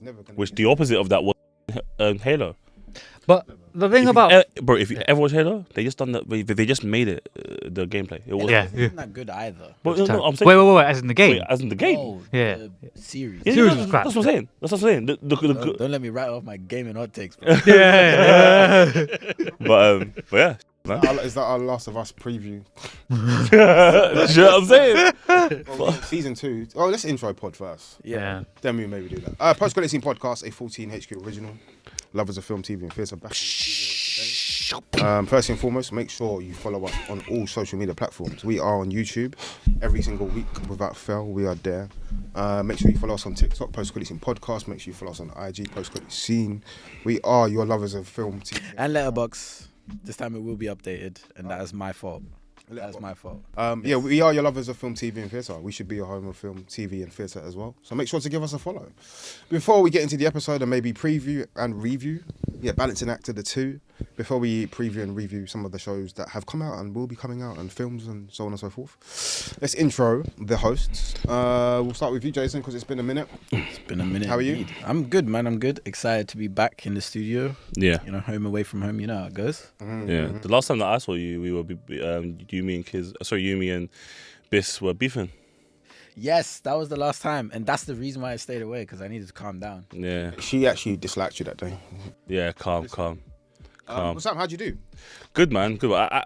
never going to. Which the opposite of that was Halo. But the thing about bro, if you ever watch Halo, they just done that. They just made it the gameplay. It was Isn't that good either? But no, I'm saying, wait, as in the game. wait, as in the game. Oh, Yeah. the series. Yeah, Series no, was crap. that's what I'm saying. That's what I'm saying. Don't let me write off my gaming hot takes, bro. Yeah. But yeah. Is that our Last of Us preview? You know what I'm saying? Well, season 2. Oh, let's intro pod first. Yeah. Then we maybe do that. Post Credit Scene podcast, a 14 HQ original. Lovers of film, TV, and theatre. Back first and foremost, make sure you follow us on all social media platforms. We are on YouTube every single week without fail. We are there. Make sure you follow us on TikTok, Post Credit Scene podcast. Make sure you follow us on IG, Post Credit Scene. We are your lovers of film, TV, And Letterboxd. This time it will be updated, and that is my fault. That's my fault. Yeah, we are your lovers of film, TV, and theatre. We should be your home of film, TV, and theatre as well. So make sure to give us a follow. Before we get into the episode and maybe preview and review, balancing act of the two. Before we preview and review some of the shows that have come out and will be coming out, and films and so on and so forth, let's intro the hosts. We'll start with you, Jason, because it's been a minute. It's been a minute. How are you? Indeed. I'm good, man. I'm good. Excited to be back in the studio. Yeah. You know, home away from home. You know how it goes. Yeah. The last time that I saw you, we were you, me, and Khiz. Sorry, you, me, and Biss were beefing. Yes, that was the last time, and that's the reason why I stayed away, because I needed to calm down. Yeah. She actually disliked you that day. Yeah. Calm. What's up? How'd you do? Good, man. Good. I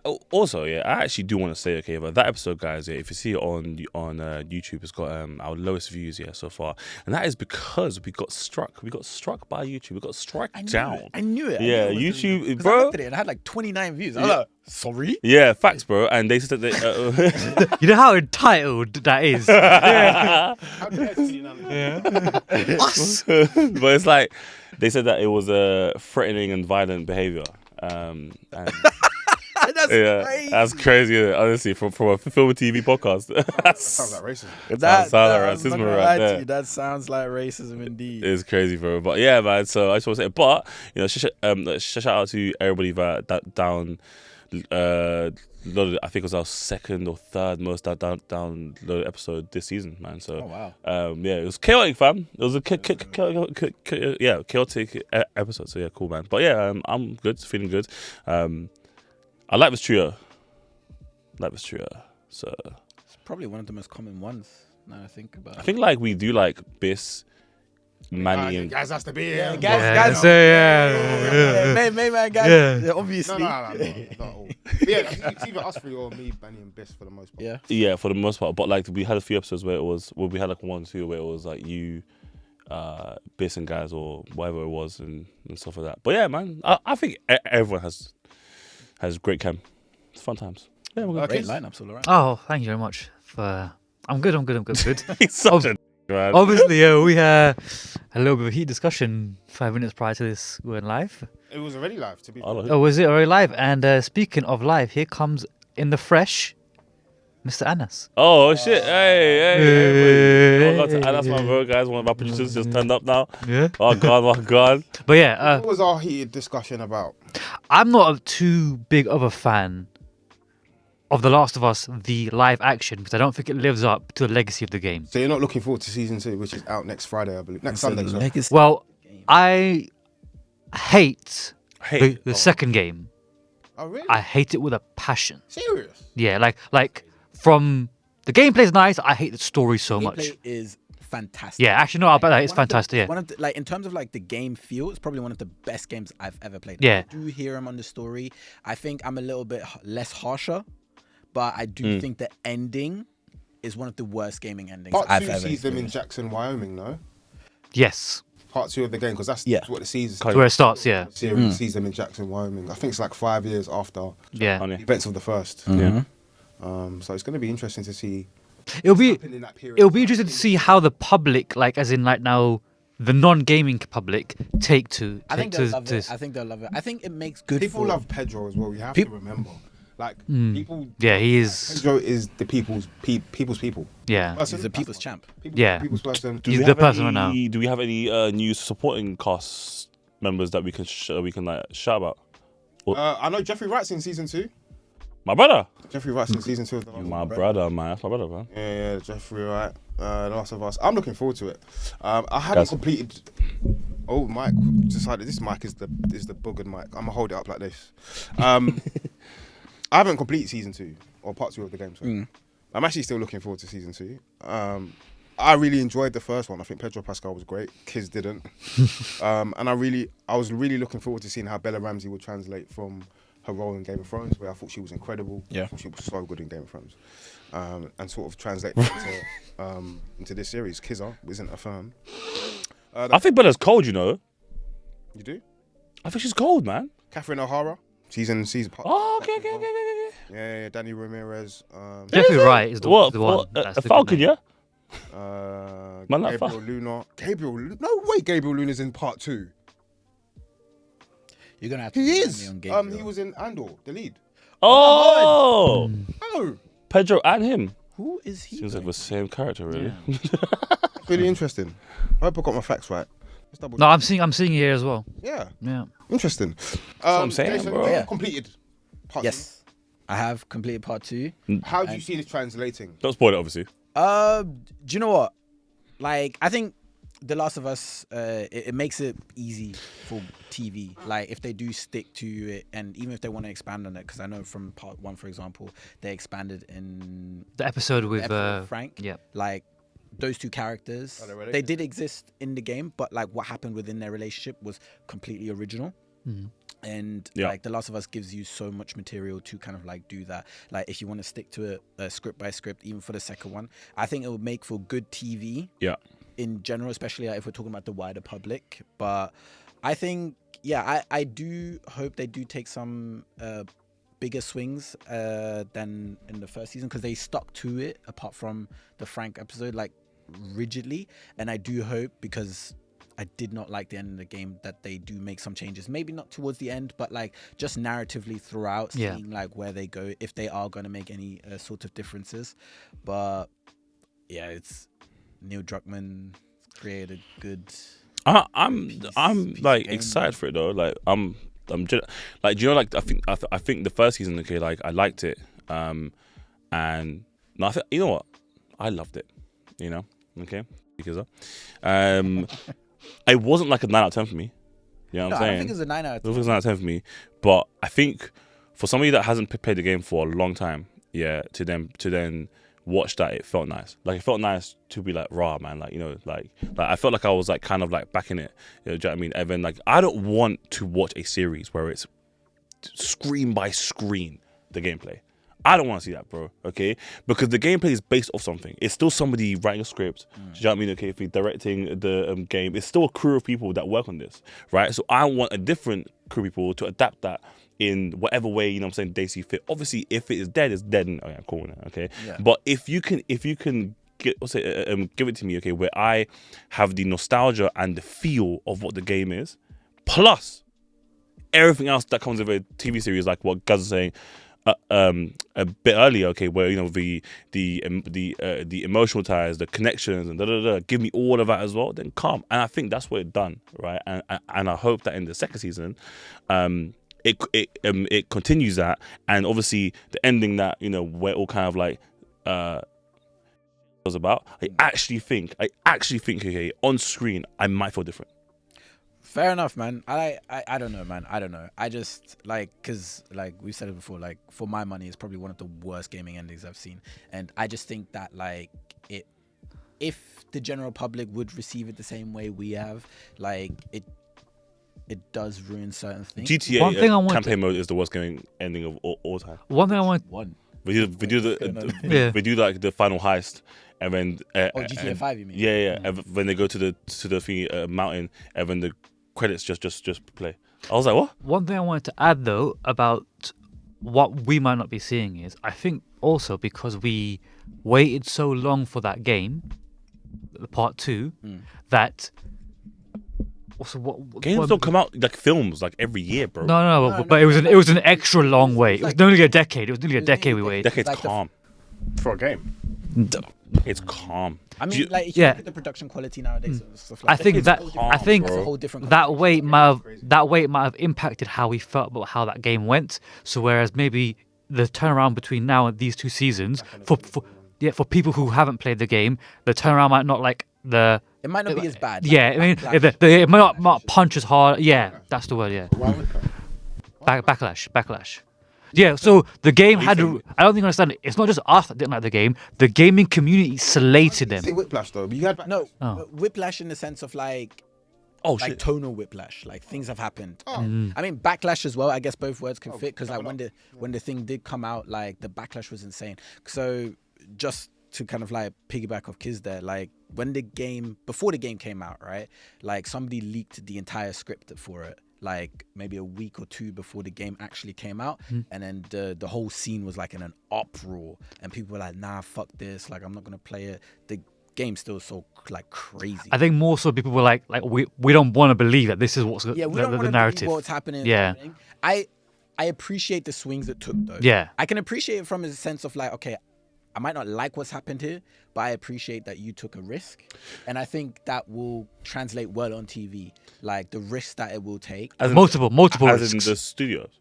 actually do want to say, okay, but that episode, guys, if you see it on YouTube, it's got our lowest views so far, and that is because we got struck. We got struck by YouTube. We got struck down. I knew it. Yeah, YouTube, bro. I looked at it and I had like 29 views. I was like, sorry? Yeah, facts, bro. And they said that You know how entitled that is. How dare you? Us? but it's like they said that it was a threatening and violent behavior. And That's crazy. that's crazy, isn't it? Honestly, from a film and TV podcast. Sounds like racism. That sounds like I'm not racism gonna right lie to there. you, that sounds like racism indeed. It's crazy, bro. But yeah, man. So I just want to say, but you know, shout out to everybody that downloaded. I think it was our second or third most downloaded episode this season, man. So wow. Yeah, it was chaotic, fam. It was a chaotic episode. So yeah, cool, man. But yeah, I'm good, feeling good. I like this trio. So It's probably one of the most common ones now I think about it. I think like we do like Biss, Manny, and Guys has to be here. Guys, Main man, guys. Yeah, obviously. No, not all. But yeah, it's either us three or me, Benny, and Biss for the most part. yeah, for the most part. But like we had a few episodes where we had like 1 or 2 where it was like you, Biss and Gaz or whatever it was and stuff like that. But yeah, man, I think everyone has great chem. It's fun times. Yeah, we're good. Great lineups all around. Oh, thank you very much. I'm good. He's such a man. Obviously, we had a little bit of a heat discussion 5 minutes prior to this going live. It was already live, to be fair. Oh, was it already live? And speaking of live, here comes in the fresh, Mr. Anas. Oh shit! Hey! That's my bro, guys. One of our producers just turned up now. Yeah. Oh god. But yeah, What was our heated discussion about? I'm not too big of a fan of The Last of Us, the live action, because I don't think it lives up to the legacy of the game. So you're not looking forward to season 2, which is out next Friday, I believe. Next Sunday. sorry. Well, I hate the second game. Oh, really? I hate it with a passion. Serious? Yeah, like from the gameplay's nice. I hate the story so much. Gameplay is fantastic. Yeah, actually, no, I bet that it's fantastic. Yeah. One of the, like in terms of like the game feel, it's probably one of the best games I've ever played. Yeah. I do hear him on the story. I think I'm a little bit less harsher, but I do think the ending is one of the worst gaming endings Part 2 I've ever sees them in experienced. Jackson, Wyoming, no? Yes. Part 2 of the game, because that's what the series That's where it starts. Yeah. series sees them in Jackson, Wyoming. I think it's like 5 years after Yeah. Funny. the events of the first. Yeah. So it's going to be interesting to see It'll be happened in that period. it'll be interesting to see how the public, like as in like now, the non-gaming public take to. I think to they'll love it. I think they'll love it. I think it makes good. People for, love Pedro as well. You have to remember, like people. Yeah, he is. Pedro is the people's people. Yeah. He's a people's champ. Yeah. People's person. He's the person right now. Do we have any new supporting cast members that we can like shout about? I know Jeffrey Wright's in season 2. My brother. Jeffrey Wright's in season 2 of the My brother, man. That's my brother, man. Yeah, Jeffrey Wright. The Last of Us. I'm looking forward to it. I haven't Guys. completed. Oh, Mike decided this mic is the boogered mic. I'm gonna hold it up like this. I haven't completed season 2 or part 2 of the game. So I'm actually still looking forward to season 2. I really enjoyed the first one. I think Pedro Pascal was great. Khiz didn't. And I was really looking forward to seeing how Bella Ramsey would translate from her role in Game of Thrones, where I thought she was incredible. Yeah. I thought she was so good in Game of Thrones. And sort of translate into this series. Khiz isn't a fan. I think Bella's cold, you know. You do? I think she's cold, man. Catherine O'Hara. She's in season part. Oh, okay. Yeah, Danny Ramirez. Definitely right is the What? one. A That's the good Falcon, name. yeah? Man, like Gabriel Luna. No way, Gabriel Luna's in part 2. You're gonna have to. He remind is. me on Gabriel. He was in Andor, the lead. Oh! Oh, Pedro and him. Who is he? Seems like the same character, really. really interesting. I hope I got my facts right. Let's double. No, I'm seeing it here as well. Yeah, Yeah. interesting. what I'm saying, Jason, bro. you Yeah. completed part Yes, I have completed part 2. 2. How do you see this translating? Don't spoil it, obviously. Do you know what? Like, I think The Last of Us, it makes it easy for TV. Like, if they do stick to it, and even if they want to expand on it, because I know from part 1, for example, they expanded in The episode with episode with Frank. Yeah. Like, those two characters, Are they related? they did exist in the game, but like what happened within their relationship was completely original. And Yeah. like The Last of Us gives you so much material to kind of like do that. Like, if you want to stick to it script by script, even for the second one, I think it would make for good TV. Yeah. In general, especially if we're talking about the wider public. But I think, yeah, I do hope they do take some bigger swings than in the first season, because they stuck to it apart from the Frank episode, like rigidly. And I do hope, because I did not like the end of the game, that they do make some changes. Maybe not towards the end, but like just narratively throughout, seeing like where they go, if they are going to make any sort of differences. But yeah, it's Neil Druckmann created good. I'm piece like of game. excited for it though. Like I'm just like, do you know, like I think the first season, okay, like I liked it, and no, I think, you know what, I loved it, you know, okay, because it wasn't like a 9 out of 10 for me. You know what I'm I saying? don't think it's a 9 out of I don't 10. think it's 9 out of 10 for me, but I think for somebody that hasn't played the game for a long time, yeah, to then watch that, it felt nice. Like, it felt nice to be like, raw, man. Like, you know, like I felt like I was like kind of like back in it. You know, do you know what I mean? And then like, I don't want to watch a series where it's screen by screen the gameplay. I don't want to see that, bro. Okay, because the gameplay is based off something. It's still somebody writing a script. Do you know what I mean? Okay, if you're directing the game, it's still a crew of people that work on this, right? So I want a different crew of people to adapt that in whatever way, you know what I'm saying, they see fit. Obviously, if it is dead, it's dead. And, oh yeah, cool. Okay, Yeah. but if you can give it to me, okay, where I have the nostalgia and the feel of what the game is, plus everything else that comes with a TV series, like what Gaz was saying a bit earlier, okay, where, you know, the emotional ties, the connections, and give me all of that as well, then come. And I think that's what it done, right? And I hope that in the second season, it continues that, and obviously the ending that, you know, we're all kind of like was about. I actually think, okay, on screen I might feel different. Fair enough, man. I don't know, man. I don't know. I just like, because like we've said it before, like for my money, it's probably one of the worst gaming endings I've seen, and I just think that like if the general public would receive it the same way we have, like it does ruin certain things. GTA One thing I want campaign mode is the worst gaming ending of all time. One thing I want. One. We do like the final heist, and then GTA 5, you mean? Yeah. And when they go to the thingy, mountain, and then the credits just play. I was like, what? One thing I wanted to add though about what we might not be seeing is, I think also because we waited so long for that game, the part 2, that also what Games don't come out like films like every year, bro. No, but it was an extra long wait. It was nearly a decade. It was nearly a decade we waited. Decade's like calm. For a game. It's calm. I mean, Do you- like if you Yeah. look at the production quality nowadays and stuff like I think that it's I think a whole different that wait might have impacted how we felt about how that game went. So whereas maybe the turnaround between now and these 2 seasons for people who haven't played the game, the turnaround might not like the. It might not be as bad. Yeah, I mean, it might not punch as hard. Yeah, that's the word. Yeah, Why would that? backlash. Yeah, so the game had. I don't think you understand it. It's not just us that didn't like the game. The gaming community slated them. Say whiplash though, but you had No, Oh. whiplash in the sense of like Oh shit. tonal whiplash, like things have happened. Oh. I mean backlash as well. I guess both words can fit because like when the thing did come out, like the backlash was insane. So just to kind of like piggyback off Khiz there, like before the game came out, right? Like somebody leaked the entire script for it, like maybe a week or two before the game actually came out, and then the whole scene was like in an uproar, and people were like, nah, fuck this, like I'm not gonna play it. The game's still so like crazy. I think more so people were like we don't want to believe that this is what's we don't the want to narrative. believe what's happening. Yeah. I appreciate the swings it took though. Yeah. I can appreciate it from a sense of like, okay, I might not like what's happened here, but I appreciate that you took a risk, and I think that will translate well on TV. Like the risk that it will take. As in- multiple As in risks. the studios.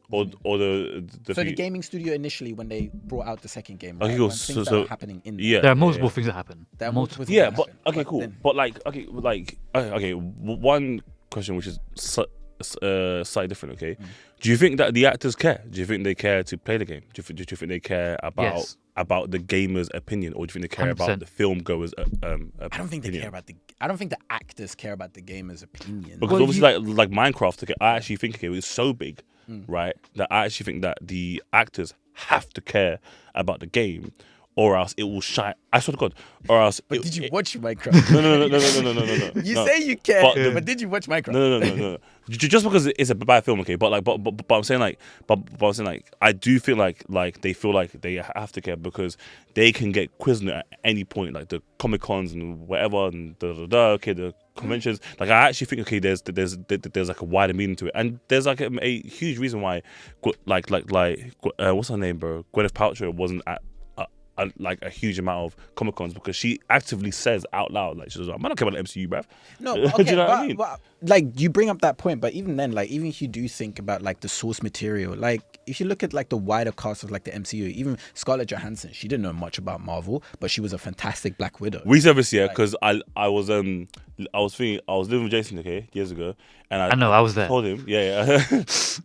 Or the So the gaming studio initially, when they brought out the second game, Okay, right, cool. when So- things that so- were happening in yeah. There are multiple things that happen. there are multiple things Yeah, that but happen. okay, cool. then- But one question which is slightly different. Okay, do you think that the actors care? Do you think they care to play the game? Do you think they care about the gamer's opinion, or do you think they care 100%. about the film goer's I don't think they care about I don't think the actors care about the gamer's opinion. Because obviously, like Minecraft, okay, I actually think it was so big, right, that I actually think that the actors have to care about the game, or else it will shine. I swear to God, or else. But did you watch Minecraft? No. You no. say you care, But but did you watch Minecraft? No. Just because it's a bad film, okay. But I'm saying I do feel like they feel like they have to care because they can get quizzed at any point, like the Comic Cons and whatever, and okay, the conventions. Like I actually think okay, there's like a wider meaning to it, and there's like a huge reason why, what's her name, bro? Gwyneth Paltrow wasn't at. Like a huge amount of Comic Cons because she actively says out loud, like, she's like, I don't care about the MCU, bruv. No, Do okay, you know what I but, mean? but, like you bring up that point, but even then, like even if you do think about like the source material, like if you look at like the wider cast of like the MCU, even Scarlett Johansson, she didn't know much about Marvel, but she was a fantastic Black Widow. We said this, yeah, because I was living with Jason, okay, years ago, and I know, I was there. Told him, yeah,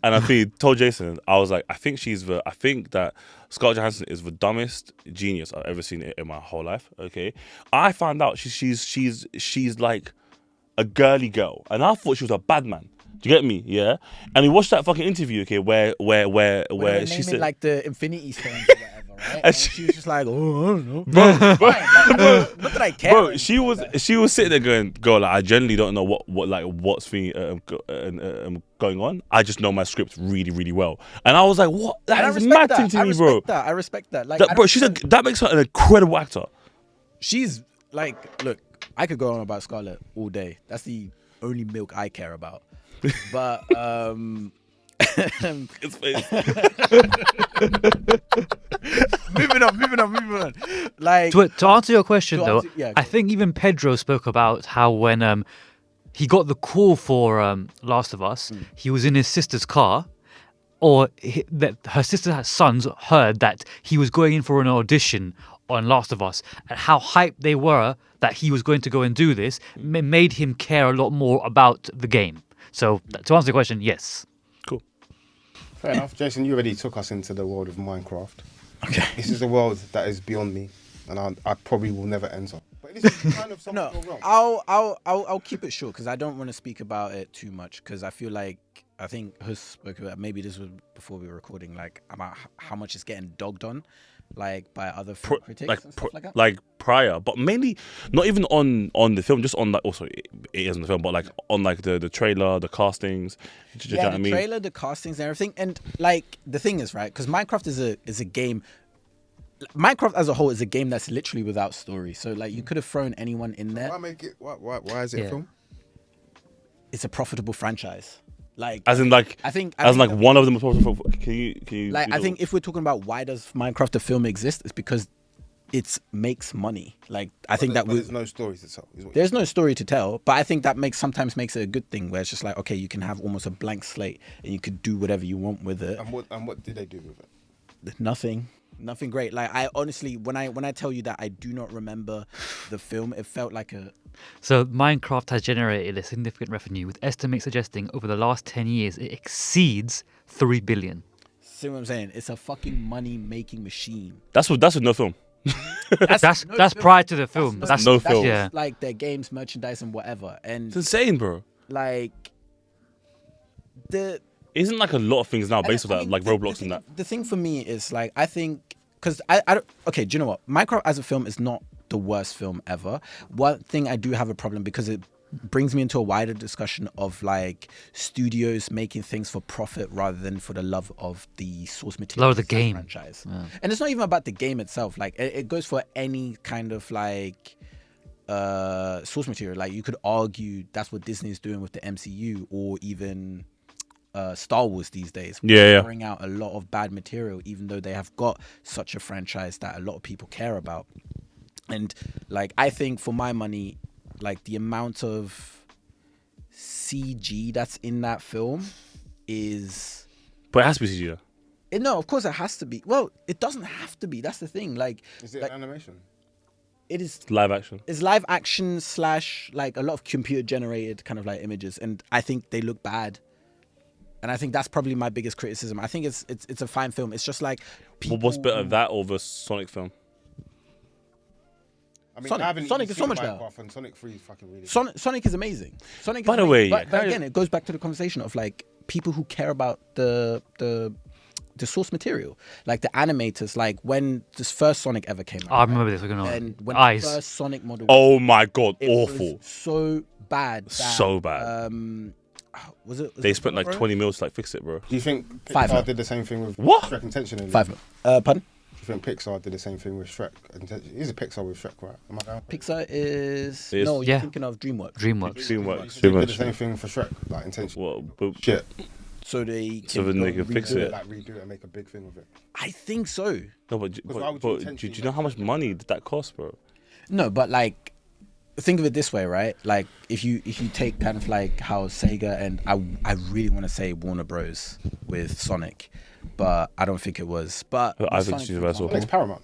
and I told Jason, I was like, I think that Scarlett Johansson is the dumbest genius I've ever seen in my whole life. Okay, I found out she's like a girly girl, and I thought she was a bad man. Do you get me? Yeah. And we watched that fucking interview, okay, where she said like the Infinity Stones or whatever, right? And she was just like, oh, I don't know. bro, Not that I care. bro, she was sitting there going, like, I generally don't know what's going on. I just know my script really, really well. And I was like, what? And I That is respect mad to me, bro. I respect that. Like, Bro, that makes her an incredible actor. she's like, look, I could go on about Scarlett all day. That's the only milk I care about. But It's moving on. Like To answer your question, To though, answer- yeah, I think even Pedro spoke about how when he got the call for Last of Us, he was in his sister's car, or that her sister's sons heard that he was going in for an audition on Last of Us, and how hyped they were that he was going to go and do this made him care a lot more about the game. So to answer the question, yes. cool. Fair enough. Jason, you already took us into the world of Minecraft. Okay. This is a world that is beyond me, and I probably will never enter. But this is kind of something No, going wrong. I'll keep it short because I don't want to speak about it too much because I feel like I think Huss spoke about, maybe this was before we were recording, like about how much it's getting dogged on, like by other film critics and stuff like that. Like prior, but mainly not even on the film, just on like also it is on the film, but like on like the trailer, the castings. Do you know Yeah, what I the mean? trailer, the castings, and everything. And like the thing is, right? Because Minecraft is a game. Minecraft as a whole is a game that's literally without story. So like you could have thrown anyone in there. Why make it? Why is it a Yeah. film? It's a profitable franchise. Like As in like I think one of them was possible. Can you like I think if we're talking about why does Minecraft the film exist, it's because it makes money. Like I think that there's no story to tell. Is what there's no story to tell, but I think that sometimes makes it a good thing where it's just like, okay, you can have almost a blank slate and you could do whatever you want with it. and what did they do with it? Nothing. Nothing great. Like I honestly, when I tell you that I do not remember the film, it felt like a. So Minecraft has generated a significant revenue, with estimates suggesting over the last 10 years it exceeds 3 billion. See what I'm saying? It's a fucking money making machine. That's with no film. That's prior to the film. That's no film. Yeah. Just like their games, merchandise, and whatever. And It's insane, bro. like the Isn't like a lot of things now based on I that, mean, like Roblox and that. The thing for me is like I think because I don't, okay, do you know what? Minecraft as a film is not the worst film ever. One thing I do have a problem because it brings me into a wider discussion of like studios making things for profit rather than for the love of the source material, Love of the game. franchise. And it's not even about the game itself. Like it goes for any kind of like source material. Like you could argue that's what Disney is doing with the MCU or even Star Wars these days. Yeah. Throwing out a lot of bad material, even though they have got such a franchise that a lot of people care about. And like I think for my money, like the amount of CG that's in that film is. But it has to be CGI. No, of course it has to be. Well, it doesn't have to be. That's the thing. Like, Is it like, animation? it is. Live action. It's live action / like a lot of computer generated kind of like images, and I think they look bad. And I think that's probably my biggest criticism. I think it's a fine film. It's just like people. What's better, that or the Sonic film? I mean, Sonic- I haven't Sonic even is so seen much Minecraft, better. and Sonic 3 is fucking really. Sonic is amazing. Sonic. By is the amazing. way, but yeah, again, it goes back to the conversation of like people who care about the source material, like the animators. Like when this first Sonic ever came out, I remember this. We're gonna and when eyes. the first Sonic model, Oh my god, it was awful. so bad. So bad. Was it? They spent like Bro? 20 mils to like fix it, bro. Do you think Five Pixar mil. did the same thing with What? Shrek intentionally? 5 mil. Pardon? Do you think Pixar did the same thing with Shrek? Is it Pixar with Shrek, right? Am I down? Pixar is Yes. no. You're Yeah. thinking of DreamWorks. DreamWorks. DreamWorks. They did the same thing for Shrek, like intentionally. Well, but Shit. So they. So then they can fix Redo it. Like redo it and make a big thing of it. I think so. No, but, Because why would you do intentionally you know how much money did that cost, bro? No, but like, think of it this way, right? Like, if you take kind of like how Sega and I really want to say Warner Bros with Sonic, but I don't think it was. But I with think it's Sonic, for Universal. example- It's Paramount.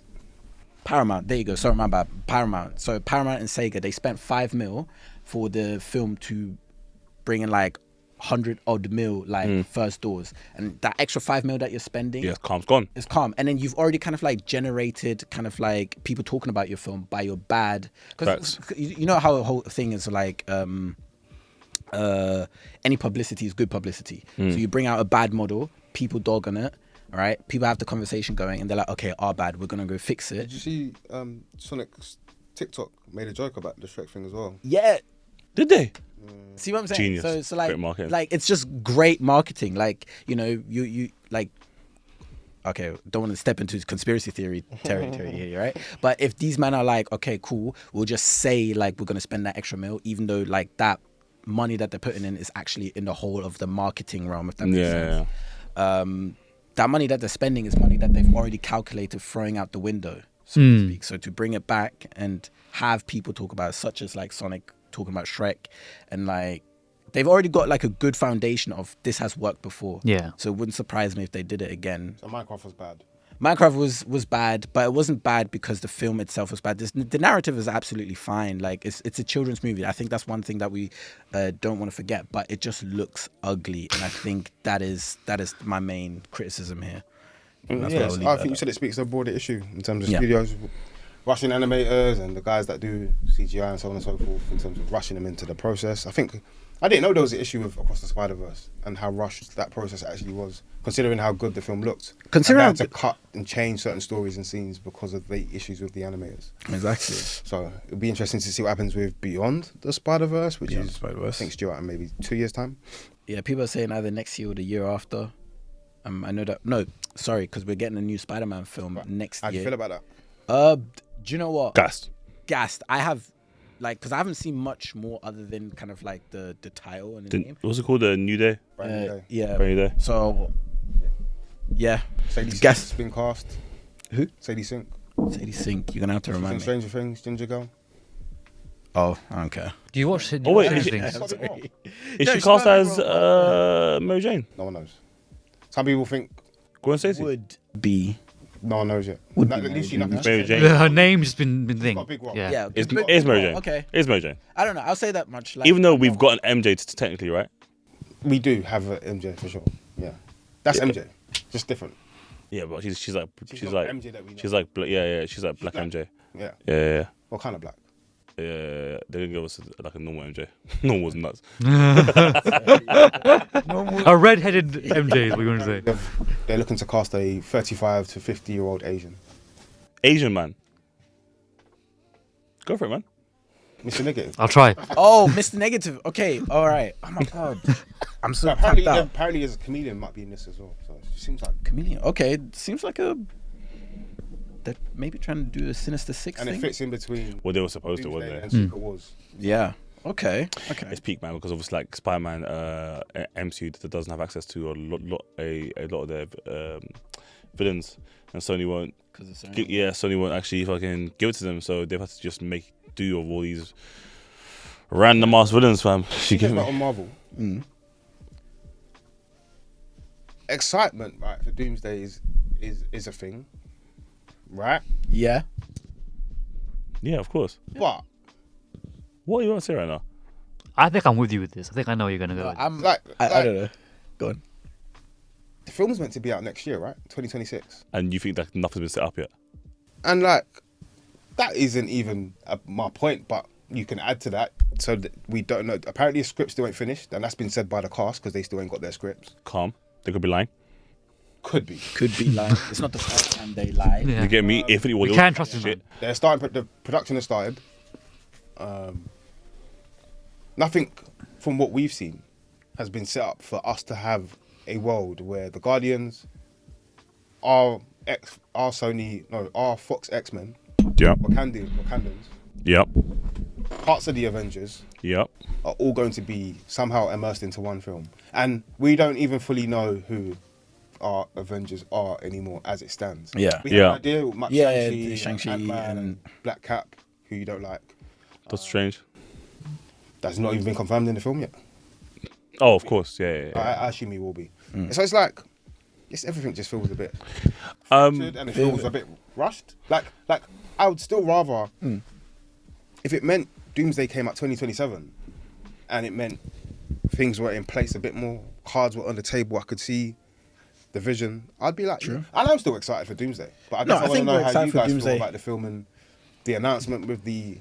Paramount. There you go. Sorry, my bad. Paramount. So Paramount and Sega, they spent 5 mil for the film to bring in like 100 odd mil like first doors, and that extra 5 mil that you're spending. Yeah, calm's gone. It's calm, and then you've already kind of like generated kind of like people talking about your film by your bad. Because Facts. you know how the whole thing is like any publicity is good publicity. So you bring out a bad model, people dog on it, all right? People have the conversation going, and they're like, okay, our bad, we're gonna go fix it. Did you see Sonic's TikTok made a joke about the Shrek thing as well? Yeah. Did they? See what I'm saying? Genius. So like, Great marketing. like it's just great marketing. Like, you know, you like. Okay, don't want to step into conspiracy theory territory here, right? But if these men are like, okay, cool, we'll just say like we're gonna spend that extra mil, even though like that money that they're putting in is actually in the whole of the marketing realm, if that makes sense. That money that they're spending is money that they've already calculated throwing out the window, so to speak. So to bring it back and have people talk about it, such as like Sonic talking about Shrek, and like they've already got like a good foundation of this has worked before. Yeah. So it wouldn't surprise me if they did it again. So Minecraft was bad. Minecraft was bad, but it wasn't bad because the film itself was bad. The narrative is absolutely fine. Like it's a children's movie. I think that's one thing that we don't want to forget. But it just looks ugly, and I think that is my main criticism here. And that's what I'll leave I it think you at. said it speaks to a broader issue in terms of Yeah. studios rushing animators and the guys that do CGI and so on and so forth in terms of rushing them into the process. I think I didn't know there was an issue with Across the Spider-Verse and how rushed that process actually was, considering how good the film looked. Considering and they had how to cut and change certain stories and scenes because of the issues with the animators. Exactly. So it'll be interesting to see what happens with Beyond the Spider-Verse, which Beyond is the Spider-Verse. I think it's due out in maybe 2 years' time. Yeah, people are saying either next year or the year after. I know that. No, sorry, because we're getting a new Spider-Man film next How do year. you feel about that? Do you know what? Gassed. Gassed. I have, like, because I haven't seen much more other than kind of like the title and the name. What's it called? The New Day? Brand new day. Yeah. Brand New Day. So, yeah. Sadie Gas- Sink's been cast. Who? Sadie Sink. Sadie Sink. You're gonna have to From remind me. Stranger Things, Ginger Girl. Oh, I don't care. Do you watch it? Oh, wait, watch is it- things? Got it wrong. Is No, she she's cast not as wrong. Mary Jane? No one knows. Some people think Gwen Stacy? Would be No one knows yet. Would Like, be literally Mary nothing Mary changed. Jane. Her name's just been got thing. a big role. Yeah. Yeah, It's big- Mary Jane. Okay, It's Mary Jane. I don't know. I'll say that much. Like, Even though we've got an MJ technically, right? We do have a MJ for sure. Yeah, that's Yeah. MJ, just different. Yeah, but she's like She's she's not like MJ that we know. she's like she's like black black. MJ. Yeah. Yeah. What kind of black? They're gonna give us like a normal MJ. Normal's nuts. A red-headed MJ is what you want to say. They're looking to cast a 35 to 50-year-old Asian. Asian man. Go for it, man. Mr. Negative. I'll try. Oh, Mr. Negative. Okay, all right. Oh my god, I'm so apparently, tapped out. apparently, as a comedian, might be in this as well. So it seems like, Comedian. Okay, seems like they're maybe trying to do a Sinister Six and thing. it fits in between Well, they were supposed to, Doomsday weren't and they? Secret Wars. Yeah. Okay. Okay. It's peak, man, because obviously, like Spider-Man, MCU that doesn't have access to a lot of their villains, and Sony won't. Sony won't actually fucking give it to them, so they've had to just make do of all these random ass villains, fam. She Think give about me. on Marvel. Excitement, right, for Doomsday is a thing, right? Yeah. Yeah, of course. But What are you want to say right now? I think I'm with you with this. I think I know where you're gonna go. with this. I'm. like, I don't know. Go on. the film's meant to be out next year, right? 2026. And you think that nothing's been set up yet? And like, that isn't even my point, but you can add to that so that we don't know. Apparently, the script still ain't finished, and that's been said by the cast because they still ain't got their scripts. Calm. They could be lying. Could be. Could be lying. It's not the first time they lie. Yeah. You get me? If it was We can't trust them, shit. man. They're starting. The production has started. Nothing from what we've seen has been set up for us to have a world where the Guardians are Fox X-Men, Yep. Wakandans, Yep. parts of the Avengers Yep. are all going to be somehow immersed into one film. And we don't even fully know who our Avengers are anymore as it stands. Yeah. We have Yeah. an idea with Matt Yeah, Shang-Chi, Shang-Chi Ant-Man, and- and Black Cap, who you don't like. That's strange. That's not even been confirmed in the film yet. Oh, of course. Yeah. I assume he will be. So it's like, everything just feels a bit Um, and it feels a bit rushed. Like I would still rather if it meant Doomsday came out 2027 and it meant things were in place a bit more, cards were on the table, I could see the vision, I'd be like, and I'm still excited for Doomsday. But I guess I want to think know we're how excited you for guys Doomsday. feel about the film and the announcement with the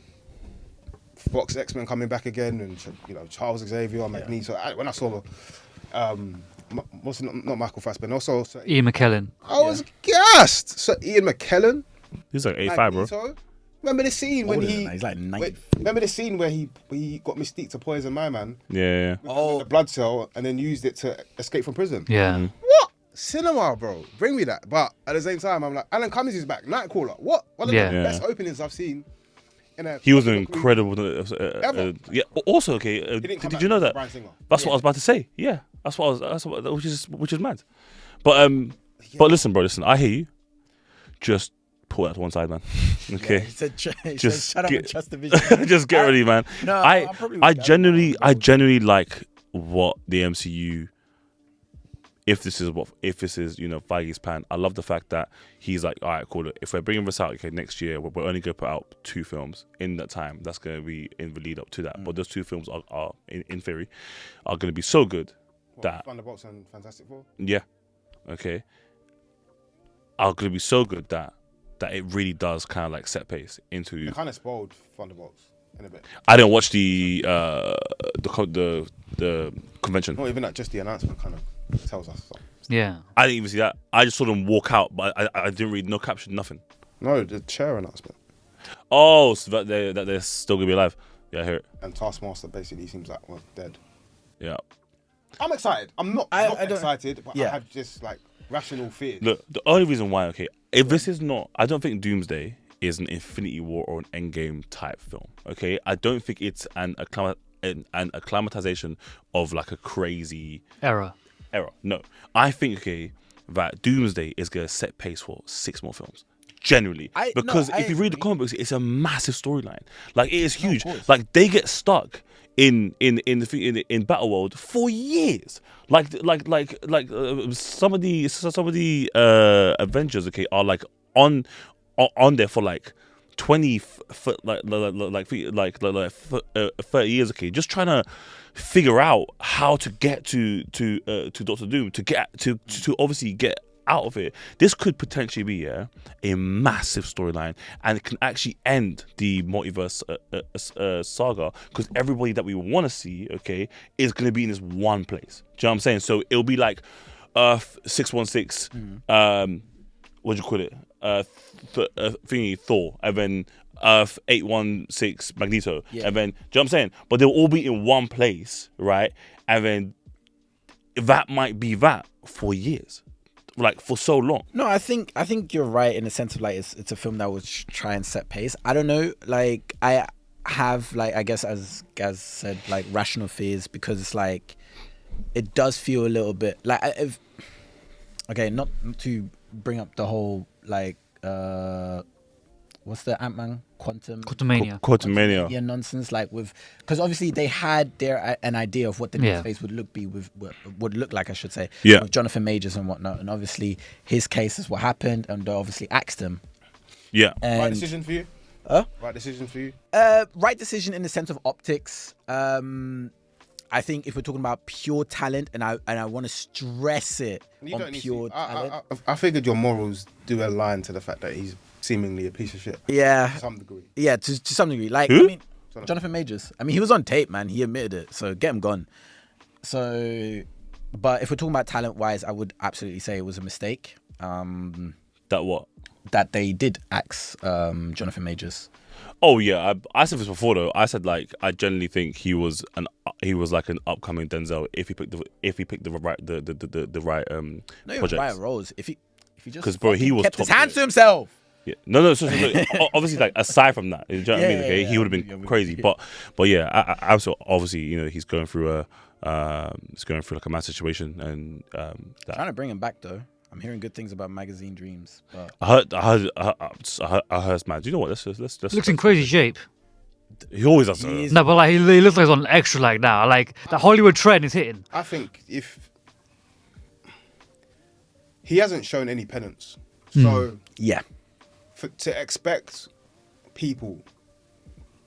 Fox X-Men coming back again, and Charles Xavier, Magneto. When I saw not Michael Fassbender, also Ian McKellen. I was gassed. So Ian McKellen, he's like 85, bro. Magneto. Remember the scene when Older than he? that, he's like 90. Remember the scene where he got Mystique to poison my man Yeah. with the blood cell and then used it to escape from prison. Yeah. What? Cinema, bro. Bring me that. But at the same time, I'm like, Alan Cummings is back. Nightcrawler. What? One of Yeah. the Yeah. best openings I've seen. He was an incredible. Ever. Yeah. Also, okay. Didn't come Did back you know as that? Bryan Singer. That's what I was about to say. Yeah. That's what which is mad. But listen, bro. Listen. I hear you. Just pull that to one side, man. Okay. He said, Just shut up get- and trust the vision. Just get ready, man. No, I I'm probably I with Gavin. genuinely like what the MCU. If this is Feige's plan, I love the fact that he's like, all right, cool. If we're bringing this out, okay, next year we're only going to put out 2 films in that time. That's going to be in the lead up to that. But those 2 films are in theory, are going to be so good that Thunderbolts and Fantastic Four. yeah, okay, are going to be so good that it really does kind of like set pace into. They kind of spoiled Thunderbolts in a bit. I didn't watch the convention. Not even that, just the announcement kind of tells us something. Yeah. I didn't even see that. I just saw them walk out, but I didn't read no caption, nothing. No, the chair announcement. Oh, so that they're still gonna be alive. Yeah, I hear it. And Taskmaster basically seems like dead. Yeah. I'm excited. I'm not I don't- excited, but I yeah. have just like rational fears. Look, the only reason why, okay, if this is not, I don't think Doomsday is an Infinity War or an Endgame type film. Okay, I don't think it's an acclimatization of like a crazy Error. era. No, I think that Doomsday is gonna set pace for 6 more films. Generally, I if you read the agree. comic books, it's a massive storyline. Like it is huge. course. Like they get stuck in Battle World for years. Some of the Avengers, okay, are like on there for like 20 30 years, okay, just trying to figure out how to get to Doctor Doom, to obviously get out of it. This could potentially be a massive storyline, and it can actually end the multiverse saga, because everybody that we want to see, okay, is going to be in this one place. Do you know what I'm saying? So it'll be like Earth 616, what do you call it? Thor, and then Earth 816 Magneto, Yeah. and then, do you know what I'm saying? But they'll all be in one place, right? And then that might be that for years. Like for so long. No, I think you're right in the sense of like it's a film that would try and set pace. I don't know, like I have like, I guess as Gaz said, like rational fears, because it's like it does feel a little bit like not to bring up the whole like what's the Ant-Man Quantumania. Yeah, nonsense, like with, because obviously they had an idea of what the next phase would look like, I should say, with Jonathan Majors and whatnot, and obviously his case is what happened, and they obviously axed him. And, Right decision for you? Right decision for you? Right decision in the sense of optics. I think if we're talking about pure talent, and I want to stress it on pure talent. I figured your morals do align to the fact that he's seemingly a piece of shit. Yeah. To some degree. Yeah, to some degree. Like, Who? I mean, Jonathan Majors. I mean, he was on tape, man. He admitted it. So get him gone. So, but if we're talking about talent-wise, I would absolutely say it was a mistake. That what? That they did axe Jonathan Majors. Oh yeah, I said this before though. I said like I generally think he was like an upcoming Denzel if he picked the right No, even projects. right roles. If he just 'Cause, bro, he was kept his top hands tier. to himself. Yeah. No. So look, obviously, like aside from that, you know what I mean? Okay, Yeah, he would have been crazy. But yeah, I also obviously, you know, he's going through like a mad situation, and Trying to bring him back though. I'm hearing good things about Magazine Dreams. But I heard it's mad. Do you know what? Let's Looks in crazy shape. He always does. He is- No, but like he looks like he's on extra like now. Like the Hollywood trend is hitting. I think if he hasn't shown any penance, so yeah. to expect people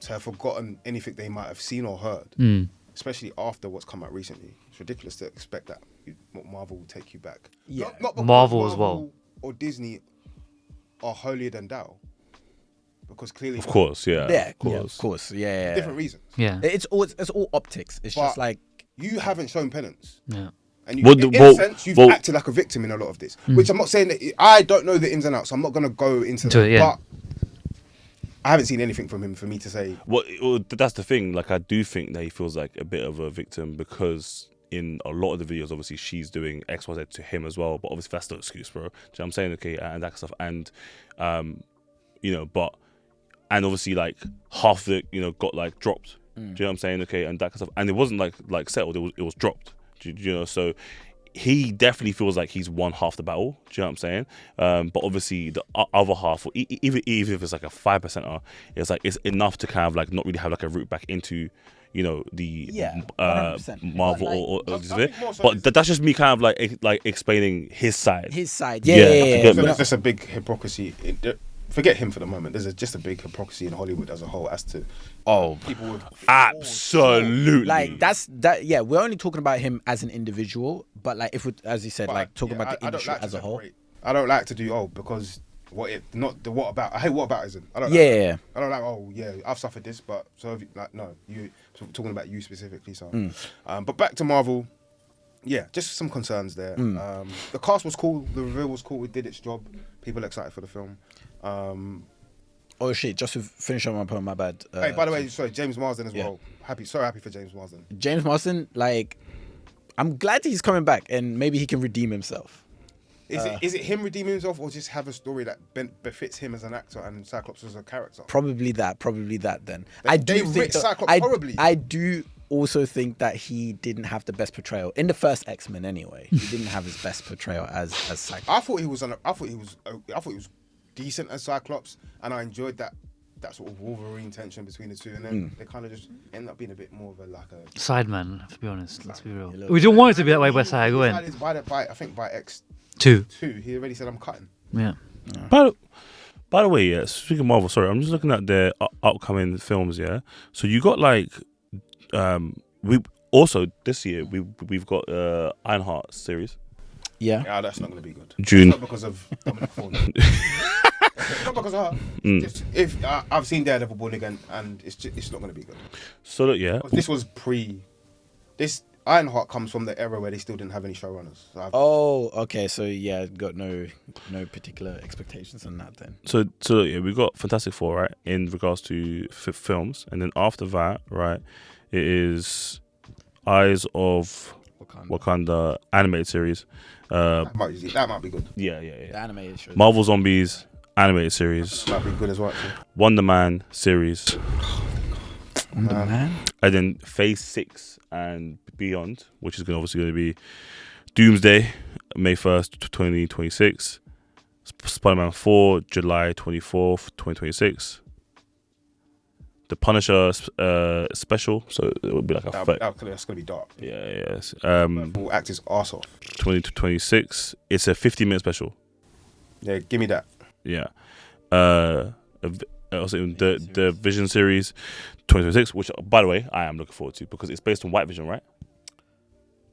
to have forgotten anything they might have seen or heard, especially after what's come out recently, it's ridiculous to expect that Marvel will take you back. Yeah. Not because Marvel as well. or Disney are holier than thou, because clearly, Of course, yeah. Yeah, of course. Yeah. different reasons. Yeah. It's all optics. It's But just like you haven't shown penance. Yeah. And you, Well, in well, a sense, you've well- acted like a victim in a lot of this. Which I'm not saying that I don't know the ins and outs. So I'm not going to go into that. it, yeah. But I haven't seen anything from him for me to say. Well, that's the thing. Like, I do think that he feels like a bit of a victim, because in a lot of the videos, obviously, she's doing X, Y, Z to him as well. But obviously, that's no excuse, bro. Do you know what I'm saying? Okay, and that stuff. And, you know, and obviously, like, half of it, you know, got, like, dropped. Do you know what I'm saying? Okay, and that kind of stuff. And it wasn't, like settled. It was dropped. Do you know? So he definitely feels like he's won half the battle. Do you know what I'm saying? But obviously the other half, or even if it's like a 5%er, it's like it's enough to kind of like not really have like a route back into, you know, the 100%. Marvel But, or I think more so but it's- that's just me kind of like explaining his side. his side. Yeah, Yeah. I get So me. there's just a big hypocrisy. Forget him for the moment. There's just a big hypocrisy in Hollywood as a whole as to people with Absolutely. Like that. Yeah, we're only talking about him as an individual, but like if we, as you said, But, like talking yeah, about the I don't industry like to as a whole. separate. I don't like to do because what about. I hate what aboutism. I don't. Yeah. Like, I don't like. I've suffered this, but so have you, like no, you talking about you specifically. So, but back to Marvel. Yeah, just some concerns there. The cast was cool. The reveal was cool. It did its job. People excited for the film. Oh shit! Just to finish on my point, my bad. Hey, by the way, sorry, James Marsden as Yeah. well. Happy for James Marsden. James Marsden, like, I'm glad he's coming back, and maybe he can redeem himself. Is it him redeeming himself, or just have a story that befits him as an actor and Cyclops as a character? Probably that. Then They I do ripped think Cyclops horribly. I do also think that he didn't have the best portrayal in the first X-Men. Anyway, he didn't have his best portrayal as Cyclops. I thought he was decent as Cyclops, and I enjoyed that sort of Wolverine tension between the two, and then they kind of just end up being a bit more of a Sideman, to be honest. Let's be real. Yeah, We didn't want it to be that way, but I go in. By I think by X2, 2. he already said I'm cutting. Yeah. By the way, yeah. Speaking of Marvel, sorry, I'm just looking at their upcoming films. Yeah, so you got like, we also this year we've got Ironheart series. Yeah. Yeah, that's not going to be good. June. It's not because of Dominic Ford. It's not because of her. Just, if I've seen Daredevil Born Again, and it's not going to be good. So look, yeah. This was this Ironheart comes from the era where they still didn't have any showrunners. So Okay. So yeah, got no particular expectations on that then. So look, yeah, we got Fantastic Four, right, in regards to films, and then after that, right, it is Eyes of Wakanda animated series. that might be good. Yeah. The animated show. Marvel Zombies animated series. Might be good as well. Actually. Wonder Man series. Wonder Man. And then Phase 6 and beyond, which is obviously going to be Doomsday, May 1st, 2026. Spider-Man 4, July 24th, 2026. The Punisher special, so it would be like That's going to be dark. Yeah. Will act his arse off. 2026. It's a 50-minute special. Yeah, give me that. Yeah. Also the Vision series 2026, which by the way I am looking forward to because it's based on White Vision, right?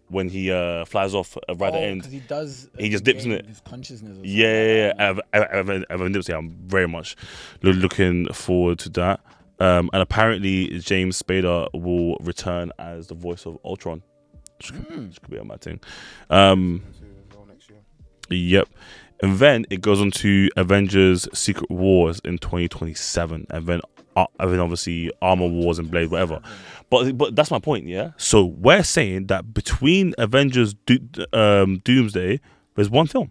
When he flies off right at the end, he just dips in it. His consciousness. Yeah. I'm very much looking forward to that. And apparently James Spader will return as the voice of Ultron, which could be a mad thing. Yep. And then it goes on to Avengers Secret Wars in 2027. And then obviously Armor Wars and Blade, whatever. But that's my point, yeah? So we're saying that between Avengers Doomsday, there's one film.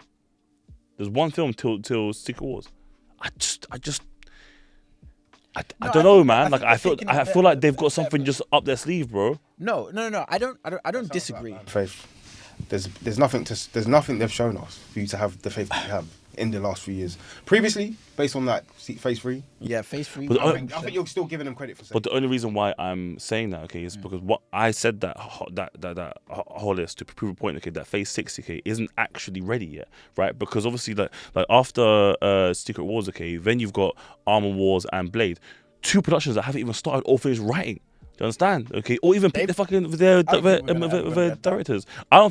There's one film till Secret Wars. I don't know, man. Like I feel like they've got something just up their sleeve, bro. No. I don't disagree. Faith. There's nothing they've shown us for you to have the faith that you have in the last few years. Previously, based on that Phase 3. Yeah, Phase 3. But I think you're still giving them credit for saying. But the only reason why I'm saying that, okay, is because what I said that whole list to prove a point, okay, that Phase 6, okay, isn't actually ready yet, right? Because obviously, like after Secret Wars, okay, then you've got Armor Wars and Blade, 2 productions that haven't even started or finished writing. Do you understand? Okay, or even pick their directors. I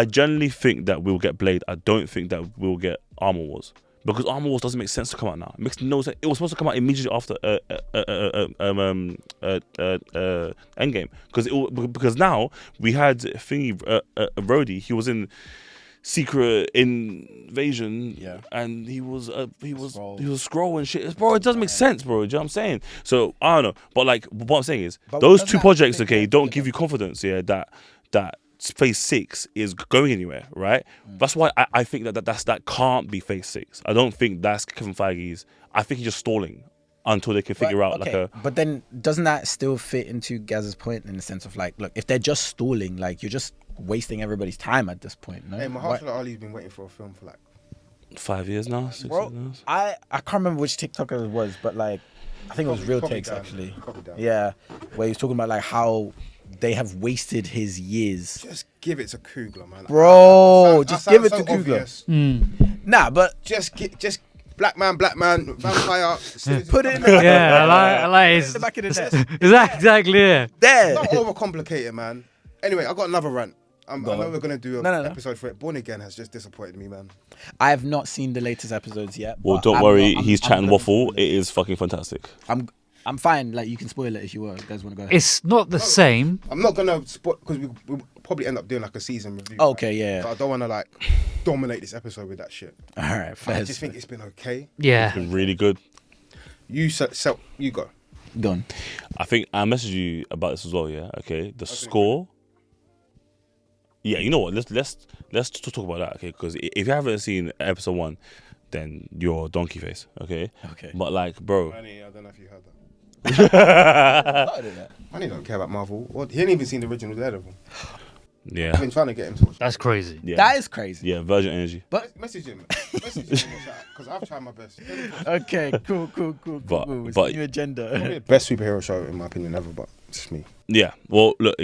generally think that we'll get Blade. I don't think that we'll get Armor Wars because Armor Wars doesn't make sense to come out now. It makes no sense. It was supposed to come out immediately after Endgame because now we had Rhodey. He was in Secret Invasion, and he was a Skrull and shit, bro. It doesn't make sense, bro. Do you know what I'm saying? So I don't know, but like what I'm saying is those 2 projects, okay, don't give you confidence, that Phase 6 is going anywhere, right? That's why I think that can't be Phase 6. I don't think that's Kevin Feige's. I think he's just stalling until they can figure out But then doesn't that still fit into Gaz's point in the sense of like, look, if they're just stalling, like you're just wasting everybody's time at this point. No? Hey, Mahershala Ali's been waiting for a film for like 5 years now, 6 bro, years now. I can't remember which TikToker it was, but like I think it was Real Takes actually. Yeah, where he was talking about like how they have wasted his years. Just give it to Coogler, man. Bro, just give it to Coogler. Nah, but just black man, vampire. Put it in the Yeah, I like in the back of the net. Exactly, yeah. There. Not overcomplicated, man. Anyway, I got another rant. I know we're going to do an episode for it. Born Again has just disappointed me, man. I have not seen the latest episodes yet. Well, don't worry. He's chatting waffle. It is fucking fantastic. I'm fine. Like, you can spoil it if you guys want to go ahead. It's not the same. I'm not going to spoil because we'll probably end up doing like a season review. Okay, yeah. So I don't want to like dominate this episode with that shit. All right, fair. I just think it's been okay. Yeah. It's been really good. You go. Done. I think I messaged you about this as well, yeah? Okay. The score. Yeah, you know what? Let's talk about that, okay? Because if you haven't seen episode 1, then you're donkey face, okay? Okay. But like, bro, I don't know if you heard that. I did that. Manny don't care about Marvel. He ain't even seen the original Daredevil. Yeah. I've been trying to get him to watch it. That's crazy. Yeah. That is crazy. Yeah, Virgin Energy. But Message him. Message him because I've tried my best. okay, cool. But- It's but- a new agenda. Best superhero show in my opinion ever, but it's just me. Yeah. Well, look.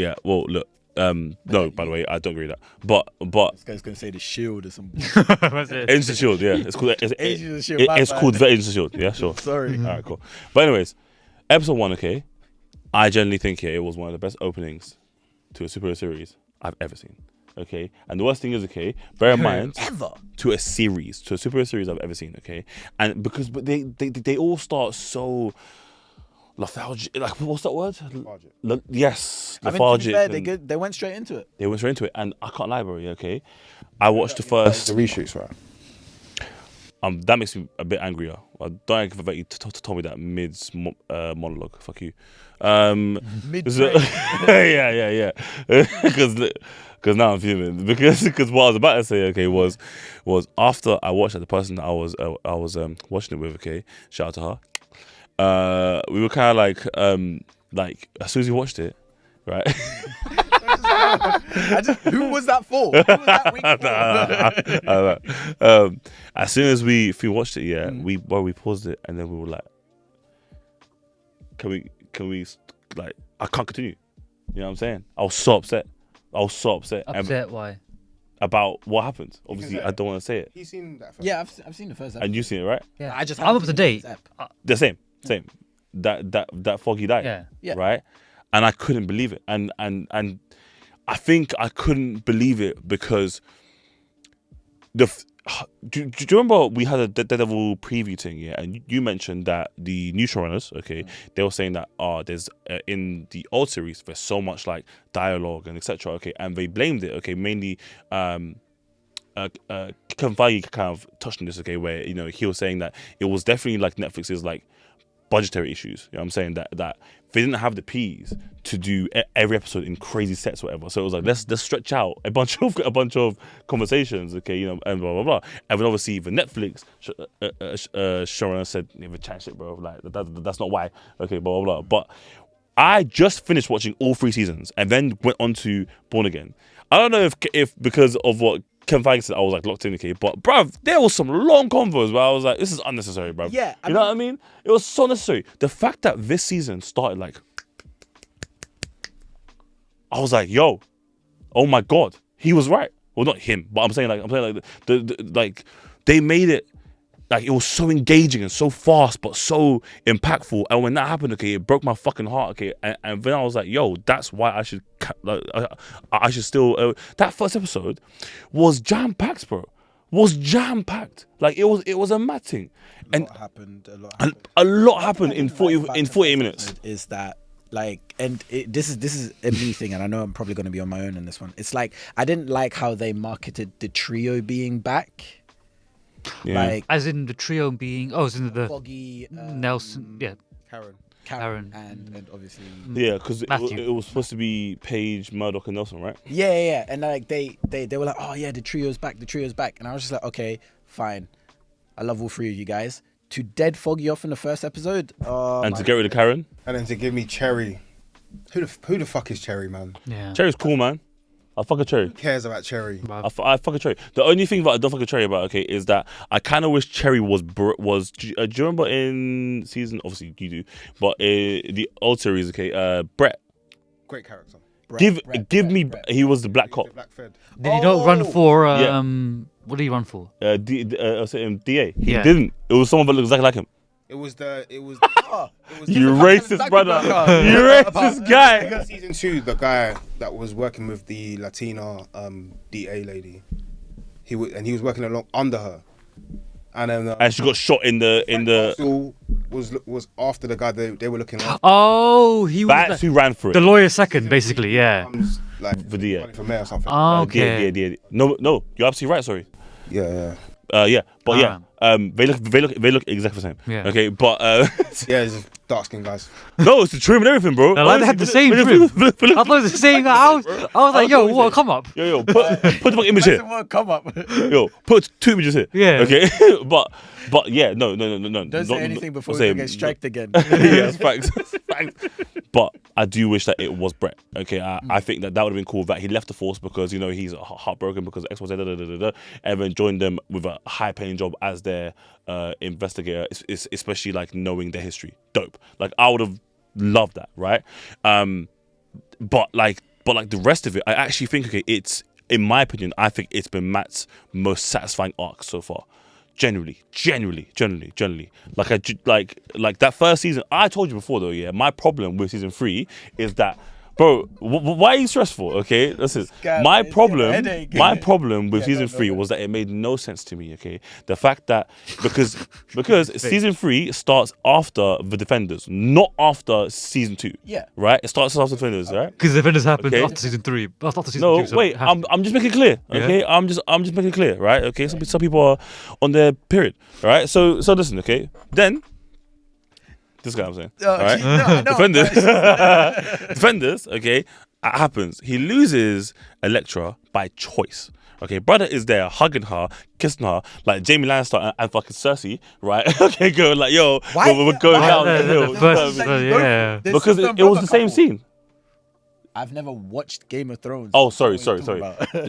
No, by the way, I don't agree with that. But This guy's gonna say the Shield or something. That's it. Agents of Shield, yeah, it's called. Agents of S.H.I.E.L.D., It's my called bad. the Agents of Shield. Yeah, sure. Sorry. All right, cool. But anyways, episode 1, okay. I generally think it was one of the best openings to a superhero series I've ever seen. Okay, and the worst thing is, okay, bear in mind, Ever. to a superhero series I've ever seen. Okay, and because they all start so lethargic. Like, what's that word? Yes, I mean, to be lethargic. fair, and they went straight into it. they went straight into it, and I can't lie, bro. Okay, I watched the first. The reshoots, right? That makes me a bit angrier. I don't like the fact that you told me that mid monologue. Fuck you. Mid so- yeah. Because now I'm fuming. Because what I was about to say, okay, was after I watched it, the person that I was watching it with, okay, shout out to her. We were kind of like as soon as we watched it, right? Who was that for? Who was that week for? As soon as we watched it, yeah, we paused it and then we were like, can we like, I can't continue. You know what I'm saying? I was so upset. Upset? Why? About what happened. Obviously, say I it. don't want to say it. He's seen that. First. Yeah, I've seen the first episode. And you've seen it, right? Yeah. I just I'm haven't up to seen date. the next ep. The same. That foggy died. Yeah. Yeah. Right. And I couldn't believe it. And I think I couldn't believe it because do you remember we had a Daredevil preview thing, yeah? And you mentioned that the new showrunners, okay, they were saying that there's in the old series there's so much like dialogue and etc. Okay, and they blamed it, okay, mainly Kevin Feige kind of touched on this, okay, where he was saying that it was definitely like Netflix's like budgetary issues. You know what I'm saying? That they didn't have the P's to do every episode in crazy sets or whatever. So it was like, let's stretch out a bunch of conversations, okay, and blah blah blah. And then obviously the Netflix showrunner said, never chance it, bro. Like that's not why. Okay, blah blah blah. But I just finished watching all 3 seasons and then went on to Born Again. I don't know if because of what Kevin Feige said, I was like locked in, okay, but bruv, there was some long convos where I was like, this is unnecessary, bruv. Yeah, you know what I mean? It was so necessary. The fact that this season started like, I was like, yo, oh my god, he was right. Well, not him, but I'm saying like the they made it like it was so engaging and so fast, but so impactful. And when that happened, okay, it broke my fucking heart, okay. And then I was like, yo, that's why I should still. That first episode was jam packed, bro. Was jam packed. Like it was a mad thing. A lot happened in 48 minutes. Is that like, and this is a me thing, and I know I'm probably going to be on my own in this one. It's like I didn't like how they marketed the trio being back. Yeah. Like As in the trio being, it's in the Foggy, Nelson, yeah, Karen, and obviously Yeah, because Matthew. it was supposed to be Paige, Murdoch, and Nelson, right? yeah, and like they were like, oh yeah, the trio's back, and I was just like, okay, fine, I love all 3 of you guys. To dead Foggy off in the first episode, And to get rid of Karen. And then to give me Cherry. Who the fuck is Cherry, man? yeah. Cherry's cool, man. I fuck a Cherry. Who cares about Cherry? I fuck a Cherry. The only thing that I don't fuck a Cherry about, okay, is that I kind of wish Cherry was. Do you remember in season? Obviously you do, but the old series, okay, Brett. Great character. Give me. He was the black cop. The Black Fed. Did he not run for Yeah. what did he run for? I said him, DA. He Yeah. didn't. It was someone that looked exactly like him. It was You racist brother. You racist guy. Season 2, the guy that was working with the Latina DA lady. He was working along under her, and then And she got shot in the. Castle was after the guy they were looking at. Oh, he was That's who ran for it. the lawyer second, basically. Yeah. Like For DA. running for mayor or something. Oh, okay. DA. No, you're absolutely right. Sorry. Yeah. But yeah, they look exactly the same. Yeah. Okay, but Yeah, it's just dark skinned guys. no, it's the trim and everything, bro. Like they had the same trim. I thought it was the same. I was like, yo, what? Come up. Yo, put the fucking image here. come up. Yo, put 2 images here. Yeah. Okay, but yeah, no. Don't say anything before say we get striked again. Yeah, it's facts. But I do wish that it was Brett. Okay, I think that would have been cool that he left the force because he's heartbroken because X was and then joined them with a high paying job as their investigator, especially like knowing their history. Dope. Like I would have loved that, right? But the rest of it, I actually think it's, in my opinion, I think it's been Matt's most satisfying arc so far. Generally. Like that first season, I told you before though, yeah, my problem with season 3 is that, bro, why are you stressful? Okay, listen, my problem with season 3 was that it made no sense to me. Okay, the fact that because season 3 starts after the Defenders, not after season 2. Yeah, right. It starts after Defenders, right? Because Defenders happened after season 3. After season 2. No, wait. I'm just making it clear. Okay, yeah? I'm just making it clear, right? Okay, some people are on their period, right? So listen, okay, then. This guy I'm saying. All right? Defenders. Defenders, okay, it happens. He loses Elektra by choice. Okay, brother is there hugging her, kissing her, like Jamie Lannister and fucking Cersei, right? Okay, going like, yo, we're going down the hill. Because it was the same scene. I've never watched Game of Thrones. Oh, sorry.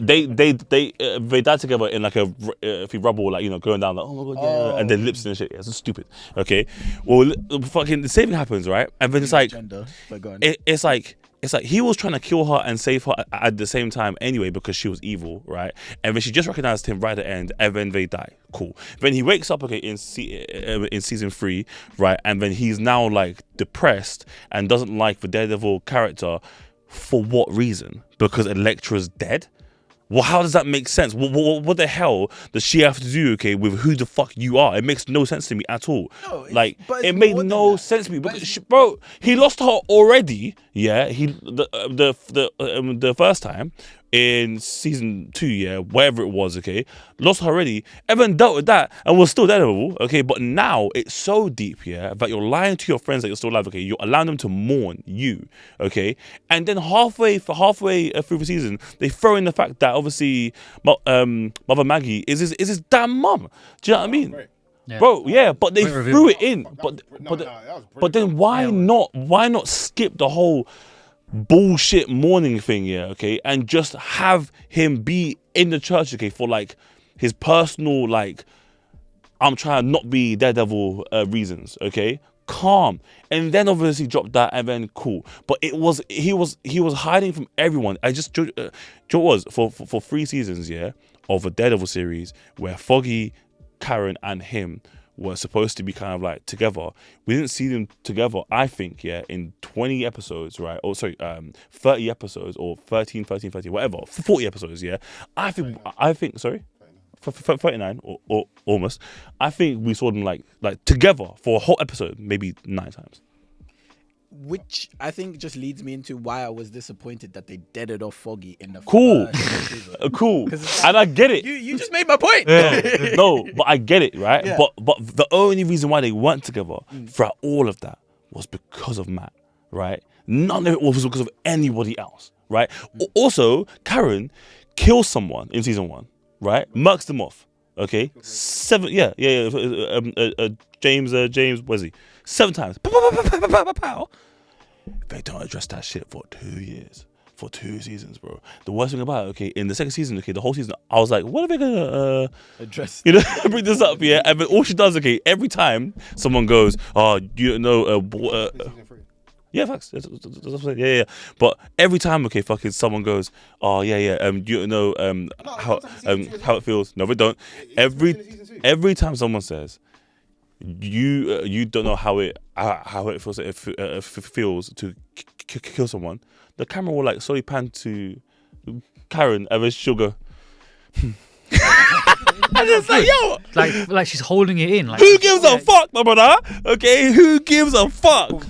they died together in like a rubble, like, going down like, oh my god, yeah, and then lips and shit. Yeah, it's stupid. Okay, well, fucking the same thing happens, right? And then it's like, it's like he was trying to kill her and save her at the same time anyway because she was evil, right? And then she just recognized him right at the end, and then they die. Cool. Then he wakes up in season 3, right? And then he's now like depressed and doesn't like the Daredevil character. For what reason? Because Elektra's dead? Well, how does that make sense? What the hell does she have to do, okay, with who the fuck you are? It makes no sense to me at all. No, like, it made no sense to me. Because bro, he lost her already. Yeah, the first time in season 2, yeah, whatever it was, okay, lost her already. Everyone dealt with that and was still Daredevil, okay. But now it's so deep, yeah, that you're lying to your friends that you're still alive, okay. You're allowing them to mourn you, okay. And then halfway through the season, they throw in the fact that obviously, Mother Maggie is his damn mum. Do you know what I mean? Great. Yeah. Bro, yeah, but they threw it in. But then why not skip the whole bullshit mourning thing, yeah, okay, and just have him be in the church, okay, for like his personal, like, I'm trying to not be Daredevil reasons, okay, calm, and then obviously drop that, and then cool. But he was hiding from everyone. I just it was for 3 seasons, yeah, of a Daredevil series where Foggy, Karen, and him were supposed to be kind of like together. We didn't see them together, I think, yeah, in 20 episodes, right? Or sorry, 30 episodes or 13, whatever, 40 episodes, yeah. I think, sorry, 39 or almost. I think we saw them like together for a whole episode, maybe 9 times. Which I think just leads me into why I was disappointed that they deaded off Foggy in the first season. Cool. And I get it. You just made my point. Yeah. No, but I get it, right? Yeah. But the only reason why they weren't together throughout all of that was because of Matt, right? None of it was because of anybody else, right? Also, Karen kills someone in season 1, right? Murks them off. Okay, 7. Yeah. James Wesley, 7 times. They don't address that shit for 2 years, for 2 seasons, bro. The worst thing about it, okay, in the second season, okay, the whole season, I was like, what are they gonna address? Bring this up, yeah. And then all she does, okay, every time someone goes, oh, you know, yeah, facts. That's what I'm saying. Yeah. But every time, okay, fucking someone goes, oh yeah. You know, how it feels. No, we don't. Every time someone says, you don't know how it feels to kill someone, the camera will like slowly pan to Karen, and then she'll go. And it's like, yo, like she's holding it in. Like, who gives a fuck, my brother? Okay, who gives a fuck?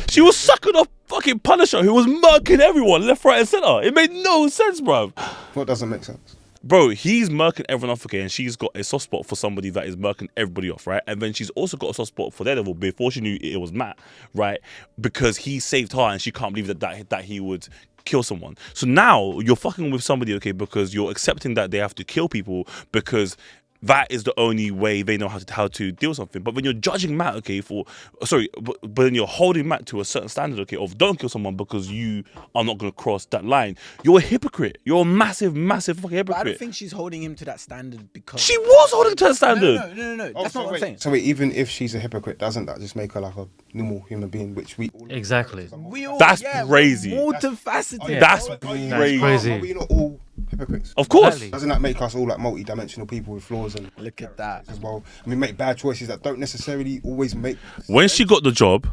She was sucking off fucking Punisher, who was murking everyone left, right, and center. It made no sense, bro. What doesn't make sense? Bro, he's murking everyone off, okay, and she's got a soft spot for somebody that is murking everybody off, right? And then she's also got a soft spot for Daredevil before she knew it was Matt, right? Because he saved her, and she can't believe that he would kill someone. So now you're fucking with somebody, okay, because you're accepting that they have to kill people because that is the only way they know how to deal with something. But when you're judging Matt, okay, but then you're holding Matt to a certain standard, okay, of don't kill someone because you are not going to cross that line. You're a hypocrite. You're a massive, massive fucking hypocrite. But I don't think she's holding him to that standard because she was holding to that standard. No. That's not what I'm saying. So wait, even if she's a hypocrite, doesn't that just make her like a normal human being, which we all Exactly. That's crazy. Multifaceted. That's crazy. Are we not all hypocrites? Of course. Exactly. Doesn't that make us all like multi-dimensional people with flaws and Look at that. as well? And we make bad choices that don't necessarily always make. When she got the job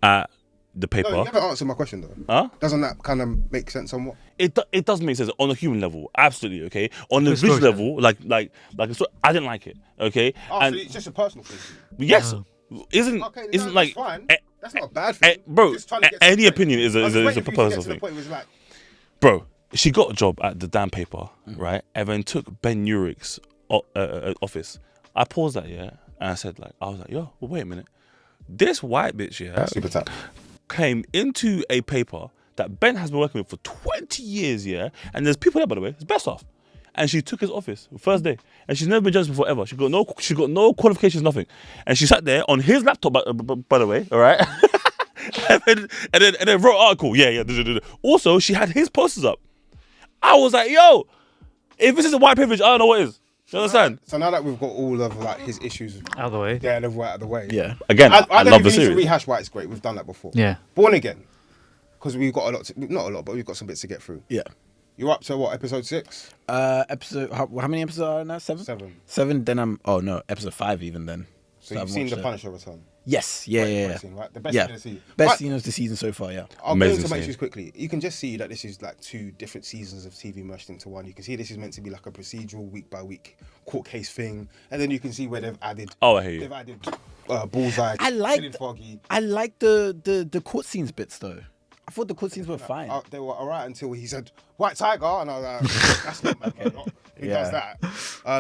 at the paper, No, you haven't answered my question though. huh? Doesn't that kind of make sense somewhat? It does make sense on a human level, absolutely, okay. On the visual Disclosure. level, like I didn't like it, okay. Oh, and so it's just a personal thing. yes, isn't Okay, isn't that's like fine. eh, That's not a bad thing. bro. Just trying to get to Any the point. opinion is I was a waiting for you to get personal to the thing, point where it's like, bro. She got a job at the damn paper, right, and then took Ben Urich's office. I paused that, yeah, and I was like, yo, well, wait a minute, this white bitch, yeah, super tap. came into a paper that Ben has been working with for 20 years, yeah? And there's people there, by the way, it's best off. And she took his office first day. And she's never been judged before ever. She got no qualifications, nothing. And she sat there on his laptop, by the way, all right? and then wrote an article. Yeah. Also, she had his posters up. I was like, yo, if this isn't white privilege, I don't know what is. You understand? So now that we've got all of like his issues Out of the way. Daredevil out of the way. Yeah. Again, I don't love even the need series. to rehash why it's great. We've done that before. Yeah. Born Again, because we've got not a lot, but we've got some bits to get through. Yeah. You're up to what, episode 6? How many episodes are there now? 7? 7. Then episode 5 even then. So you've seen the Punisher return. Yes. Yeah. Scene, right? The best Yeah. scene of the season. Best But scene of the season so far. Yeah. I'll go Amazing into my scene. issues quickly. You can just see that this is like 2 different seasons of TV meshed into one. You can see this is meant to be like a procedural week by week court case thing, and then you can see where they've added. Oh, I hear you. They've added Bullseye. I like Killing Foggy. the court scenes bits though. I thought the court scenes were fine. They were alright until he said White Tiger, and I was like, that's not my brother. Who does that?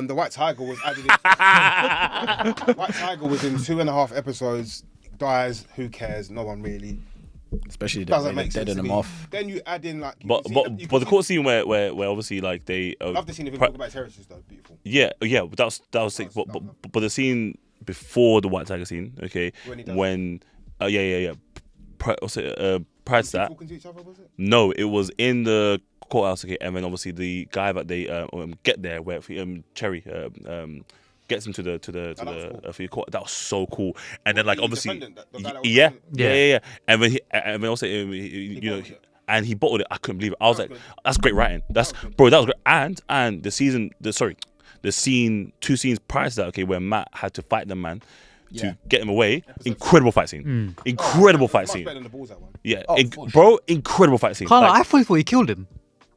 The White Tiger was added in. White Tiger was in 2.5 episodes. Dies. Who cares? No one really. Especially Doesn't make sense dead to him me. off. Then you add in like. But the court scene where obviously like they. I love the scene of him talking about his heritage though. Beautiful. Yeah, that was sick. But the scene before the White Tiger scene, okay, When he does when prior to that, Talking to each other, was it? no, it was in the courthouse, okay, and then obviously the guy that they get there where Cherry gets him to the court. That was so cool. And then like The obviously defendant, the guy that was yeah. Yeah. And then also you know. And he bottled it. I couldn't believe it. I was like, "That's great writing. That was great." And the scene, 2 scenes prior to that, okay, where Matt had to fight the man to get him away. Incredible fight scene. Incredible fight Much scene. better than the Bullseye one. Yeah, for bro, incredible fight scene. Carla, Like, I thought he killed him.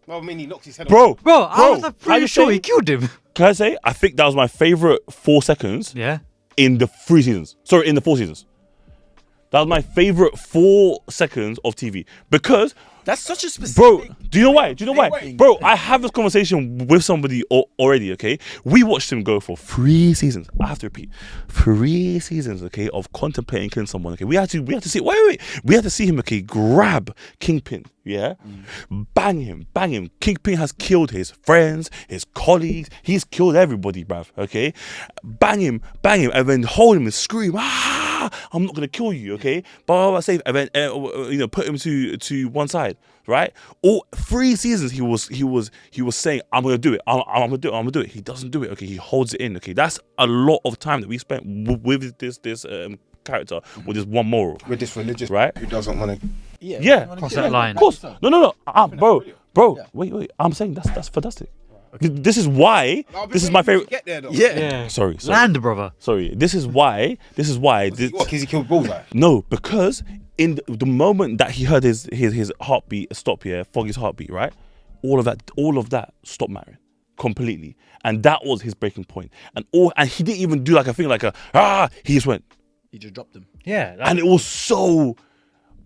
No, I mean he knocks his head bro, off. Bro, I was like, how you pretty sure say- he killed him. Can I say? I think that was my favorite 4 seconds Yeah. in the 3 seasons. Sorry, in the 4 seasons. That was my favorite 4 seconds of TV because. That's such a specific. Bro, do you know why? Wait. Bro, I have this conversation with somebody already, okay? We watched him go for 3 seasons. I have to repeat. 3 seasons, okay, of contemplating killing someone, okay? We had to see, wait. We had to see him, okay, grab Kingpin, yeah? Bang him. Kingpin has killed his friends, his colleagues. He's killed everybody, bruv, okay? Bang him, and then hold him and scream, I'm not gonna kill you, okay? Blah, save, and then put him to one side, right? All 3 seasons he was saying, I'm gonna do it, I'm gonna do it. He doesn't do it, okay? He holds it in, okay? That's a lot of time that we spent with this character with this one moral, With this religious right? who doesn't want to. Yeah, Cross that line. of course. No. Bro. Wait. I'm saying that's fantastic. This is why. This is my favorite. Get there though. Yeah. Sorry. Land, brother. Sorry. This is why. What? Because he killed Bullseye. No, because in the moment that he heard his heartbeat stop here, Foggy's heartbeat, right? All of that stopped mattering completely, and that was his breaking point. And he didn't even do like a thing like he just went, He just dropped him. Yeah. and it was so.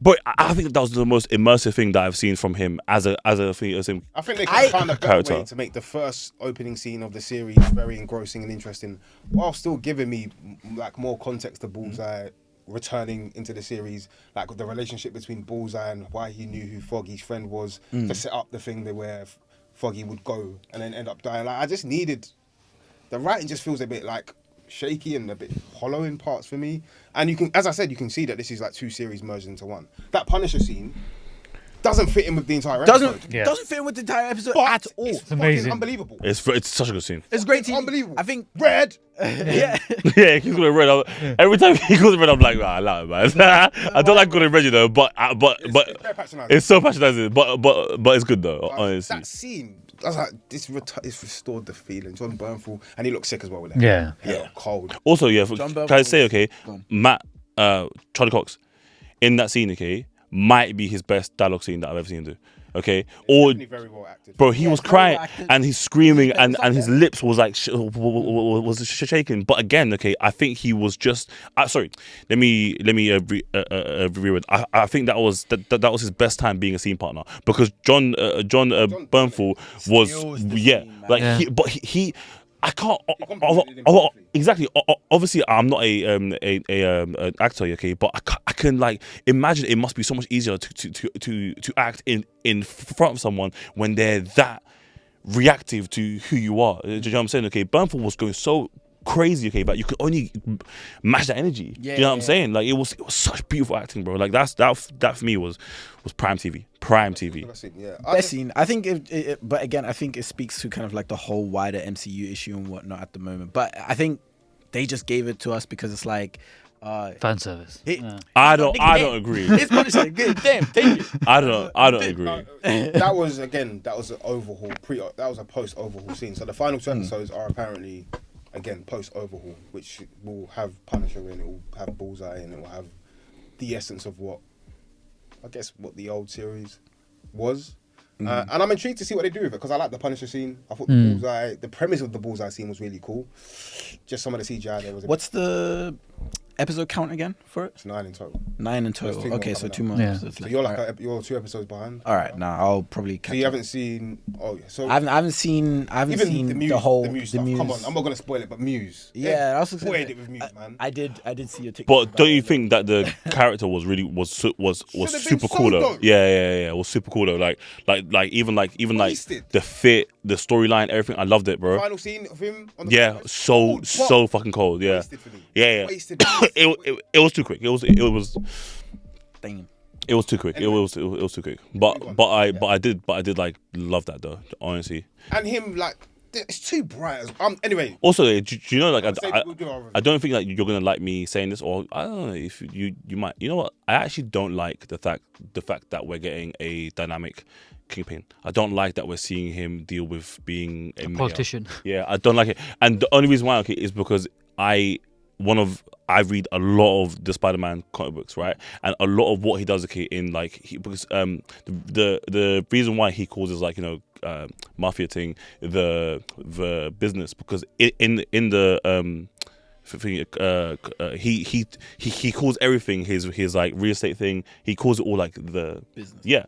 But I think that was the most immersive thing that I've seen from him as him. I think they can find a better Character. way to make the first opening scene of the series very engrossing and interesting, while still giving me like more context to Bullseye returning into the series, like the relationship between Bullseye and why he knew who Foggy's friend was to set up the thing where Foggy would go and then end up dying. Like I just needed the writing just feels a bit like shaky and a bit hollow in parts for me. And you can, as I said, you can see that this is like 2 series merged into one. That Punisher scene doesn't fit in with the entire episode. Doesn't fit in with the entire episode But at all. It's fucking amazing. unbelievable. It's such a good scene. It's great It's TV. unbelievable. I think Red. yeah. Yeah, he's gonna red. Every time he calls it red, I'm like, I love it, man. I don't like calling red, you know, but It's very patronising. it's so patronizing. But it's good though, honestly. That scene, I was like, it's restored the feeling. John Bernthal, and he looks sick as well with that. Yeah. Yeah, cold. Also, yeah, John can I Bernthal say, okay, Go on. Matt, Charlie Cox, in that scene, okay, might be his best dialogue scene that I've ever seen him do. Okay, or Definitely very well acted. bro, he was very crying well acted. and he's screaming Yeah, and it's like his lips was like was shaking. But again, okay, I think he was just. Sorry, let me rewind. I think that was his best time being a scene partner because John Bernthal was steals the yeah, scene, man. like Yeah. he. I can't. complemented him perfectly. Exactly. Obviously, I'm not an actor, okay, but I can like imagine it must be so much easier to act in front of someone when they're that reactive to who you are. Do you know what I'm saying? Okay, Bernthal was going so crazy, okay, but you could only match that energy. Yeah, Do you know what I'm yeah. saying? Like it was such beautiful acting, bro. Like that for me was prime TV. Prime TV. Yeah. Best scene. I think but again, I think it speaks to kind of like the whole wider MCU issue and whatnot at the moment. But I think they just gave it to us because it's like Fan service. I don't agree. It's Punisher. Good. Damn, thank you. I don't agree. That was an overhaul. That was a post overhaul scene. So the final 2 episodes are apparently again post overhaul, which will have Punisher in. It will have Bullseye in. It will have the essence of what the old series was. And I'm intrigued to see what they do with it because I like the Punisher scene. I thought the premise of the Bullseye scene was really cool. Just some of the CGI there was. What's the episode count again for it? It's 9 in total. 9 in There's total. 2 more Okay, so coming 2 out. more Yeah. episodes So left. you're All right. you're 2 episodes behind. All right, now I'll probably catch So you up. haven't seen. Oh, so I haven't seen even the Muse, whole the Muse stuff. Come on, I'm not gonna spoil it, but Muse. Yeah, I was gonna spoiled say- it with Muse, man. I did see your TikTok. But about don't you it. think that the character was really was Should've been super so cool though? dope. Yeah, it was super cool though. Like even Wasted. the fit, the storyline, everything. I loved it, bro. Final scene of him. On the Yeah, forest, so cold, so fucking cold. Yeah, Wasted for me. yeah. Wasted. It was too quick. It was Damn. too quick. Anyway. It was too quick. But I did like love that though. Honestly. And him like it's too bright. Anyway. Also, do you know, like, We'll do our review. I don't think that you're gonna like me saying this, or I don't know if you might. You know what? I actually don't like the fact that we're getting a dynamic Kingpin. I don't like that we're seeing him deal with being a mayor. Politician. Yeah, I don't like it, and the only reason why is because I read a lot of the Spider-Man comic books, right? And a lot of what he does, okay, in like because the reason why he calls it like, you know, mafia thing, the business, because in the he calls everything his like real estate thing. He calls it all like the Business. Yeah.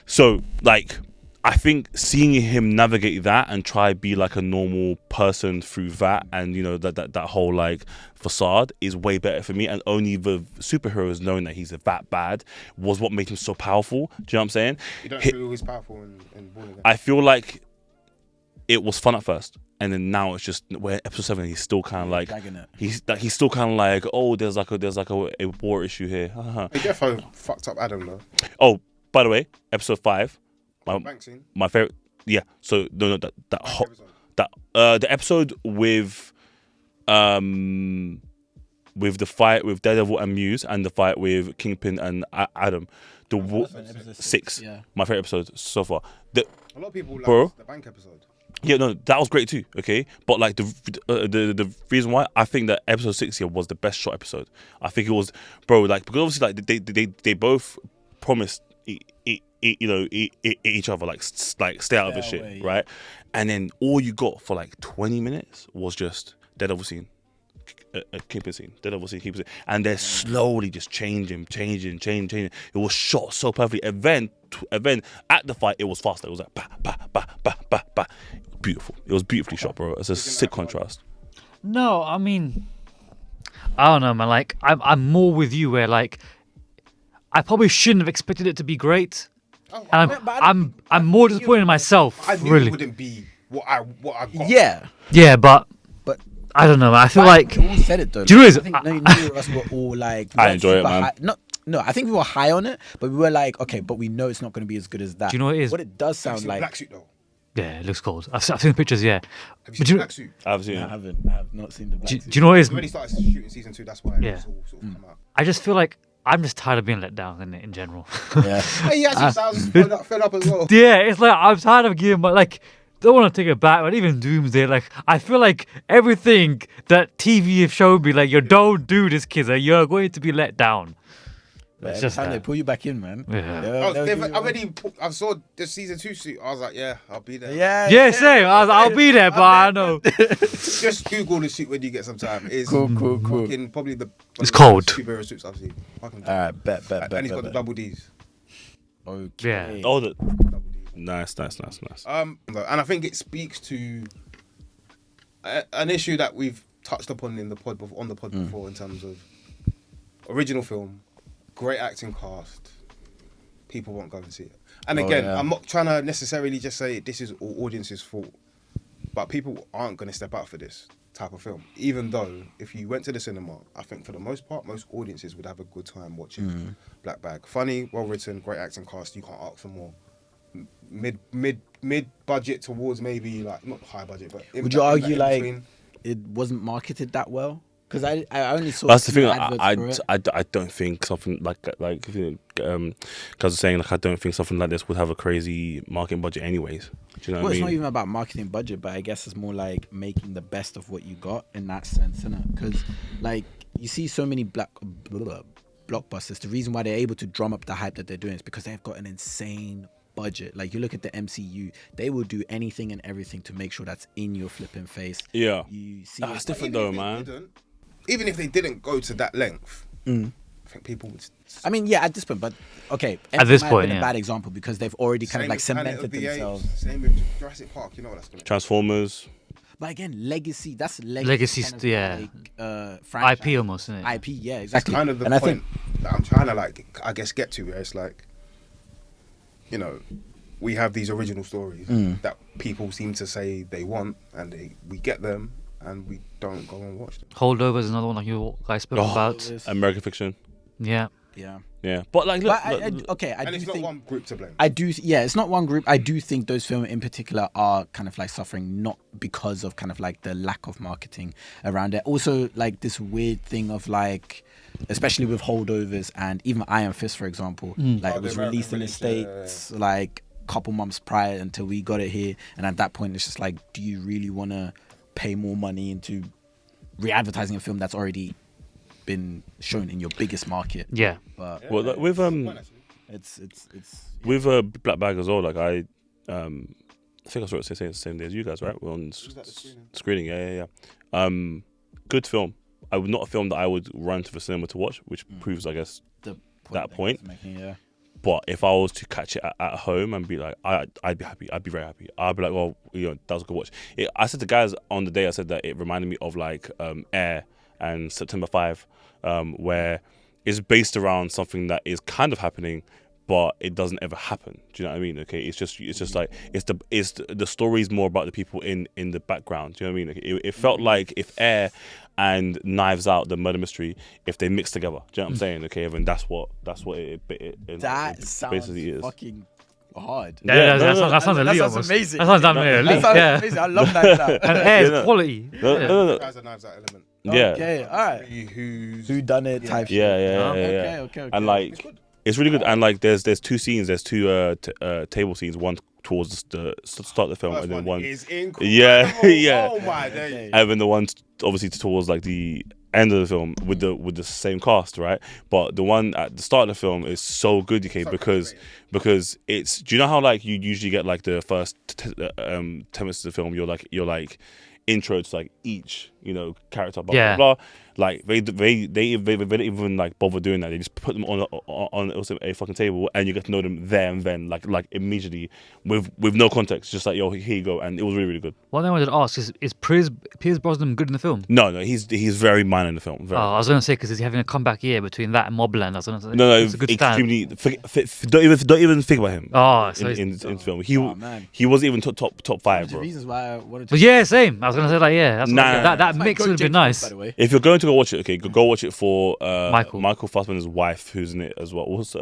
So like, I think seeing him navigate that and try be like a normal person through that, and you know that whole like facade is way better for me. And only the superheroes knowing that he's that bad was what made him so powerful. Do you know what I'm saying? You don't feel he's powerful in Born Again. I feel like it was fun at first, and then now it's just where episode 7 he's still kind of like Dragging it. he's still kind of like, oh, there's like a war issue here. Hey, Defo fucked up Adam though. Oh, by the way, episode 5. Bank scene. My favorite, yeah. So no, that whole, episode. the episode with the fight with Daredevil and Muse, and the fight with Kingpin and Adam, Episode 6. Yeah. My favorite episode so far. A lot of people Bro. like the bank episode. Yeah, no, that was great too. Okay, but like the reason why I think that episode 6 here was the best shot episode. I think it was, bro. Like, because obviously like they both promised each other like stay out of this shit, away, yeah. right? And then all you got for like 20 minutes was just Daredevil scene, Kingpin scene, Daredevil scene, Kingpin scene, and they're slowly just changing. It was shot so perfectly. Event at the fight, it was faster. It was like ba. Beautiful. It was beautifully shot, bro. It's a sick contrast. No, I mean, I don't know, man. Like, I'm more with you where like I probably shouldn't have expected it to be great, and I'm more disappointed in myself. I knew really. it wouldn't be what I got. Yeah. Yeah, but I don't know. I feel But like we all said it though. Do you know Like, what I think neither of us were all like. I enjoy it, super man. high- No, I think we were high on it, but we were like, okay, but we know it's not going to be as good as that. Do you know what it is? What it does Have you sound seen like. Black Suit though? yeah, it looks cold. I've seen the pictures. Yeah, Have you But seen you- Black Suit? I've seen I it. haven't. I have not seen the. Black do Suit. you know what it is? We already started shooting season 2. That's why Yeah. it's all sort of come out. I just feel like I'm just tired of being let down in general. Yeah. Hey, he actually sounds fed up as well. Yeah, it's like I'm tired of giving my like. Don't want to take it back, but even Doomsday, like I feel like everything that TV have showed me, like you don't do this, kids, or you're going to be let down. But It's every just time they that. pull you back in, man. Yeah. I saw the season 2 suit. I was like, yeah, I'll be there. Yeah, same. I'll be there, but I know Just Google the suit when you get some time. It's Cool. fucking probably the It's cold. superhero suits I've seen. Fucking All right, bet. and he's got the double D's. Okay. Yeah. Oh, Double D's. nice. And I think it speaks to an issue that we've touched upon in the pod before in terms of original film, great acting cast, people won't go and see it. And again, yeah. I'm not trying to necessarily just say this is all audience's fault, but people aren't going to step out for this type of film. Even though if you went to the cinema, I think for the most part, most audiences would have a good time watching Black Bag. Funny, well written, great acting cast. You can't ask for more. Mid budget towards maybe like not high budget, but Would you argue in like between. it wasn't marketed that well? Because I only saw. That's the some thing. adverts for it. I don't think something like if you because I was saying like I don't think something like this would have a crazy marketing budget anyways. Do you know Well, what I it's mean? not even about marketing budget, but I guess it's more like making the best of what you got in that sense, innit? Because like you see so many blockbusters. The reason why they're able to drum up the hype that they're doing is because they've got an insane budget. Like you look at the MCU, they will do anything and everything to make sure that's in your flipping face. Yeah. You see, That's it- different Even though, if they man. didn't- Even if they didn't go to that length, I think people would. I mean, yeah, at this point, but okay. At this might have point, been yeah. a bad example because they've already kind of like with Planet of cemented the Apes, themselves. Same with Jurassic Park. You know what that's gonna. Transformers. But again, legacy. That's Legacy, kind of yeah. like, franchise. IP almost, isn't it? IP, yeah, That's exactly. kind of the and I point think that I'm trying to like, I guess, get to. Where it's like, you know, we have these original stories that people seem to say they want, and we get them, and we don't go and watch them. Holdovers is another one like you guys spoke Oh. about. American Fiction. Yeah. yeah. Yeah, but like look, But look, okay, I And do it's not think one group to blame. I do. Yeah, it's not one group. I do think those films in particular are kind of like suffering not because of kind of like the lack of marketing around it. Also, like this weird thing of like, especially with holdovers and even Iron Fist, for example, like Oh, it was the American released in the release, yeah, States like a couple months prior until we got it here, and at that point, it's just like, do you really want to pay more money into re-advertising a film that's already been shown in your biggest market? Yeah. But well, like, with it's with Black Bag as well. Like I think I saw it the same day as you guys, right? We're on that the screening. Yeah. Good film. Not a film that I would run to the cinema to watch, which proves, I guess, the that that point. it's making, yeah. But if I was to catch it at home and be like, I'd be happy. I'd be very happy. I'd be like, well, that was a good watch. I said to guys on the day, I said that it reminded me of like Air and September 5, where it's based around something that is kind of happening, but it doesn't ever happen. Do you know what I mean? Okay, it's just like the story's more about the people in the background. Do you know what I mean? Okay, it felt like if Air and Knives Out, the murder mystery, if they mix together. Do you know what I'm saying? Okay, and that's what it That sounds basically is. fucking hard. Yeah, Yeah, that sounds elite. sounds almost. amazing. That sounds damn near elite. That sounds Yeah. amazing. I love that. And Air is no. quality. No. Guys are Knives Out element. Yeah. Okay, all right. Who's Who done it? Type shit. Yeah. Okay. And like, it's really good. And like, there's two scenes. There's two table scenes. One towards the start of the film, First and then one. is incredible. Yeah. Oh my days. Okay. And then the one obviously towards like the end of the film with the same cast, right? But the one at the start of the film is so good, UK, because it's. Do you know how like you usually get like the first 10 minutes of the film, you're like intro to like each character, blah Yeah. blah blah. Like they didn't even like bother doing that. They just put them on also a fucking table, and you get to know them there and then, like immediately, with no context. Just like, yo, here you go, and it was really, really good. One thing I wanted to ask is Pierce Brosnan good in the film? No, he's very minor in the film. Very. I was going to say, because is he having a comeback year between that and Mobland? I was going to say, No, it's a good stand. extremely. Don't even think about him. Oh, so in the film, man. he wasn't even top One five, of the bro. reasons why I wanted to. But yeah, same. I was going to say that. Yeah, that's Nah. that My mix goat would have been James nice. Bond, by the way. If you're going to go watch it, okay, go watch it for Michael Fassbender's wife, who's in it as well. Who's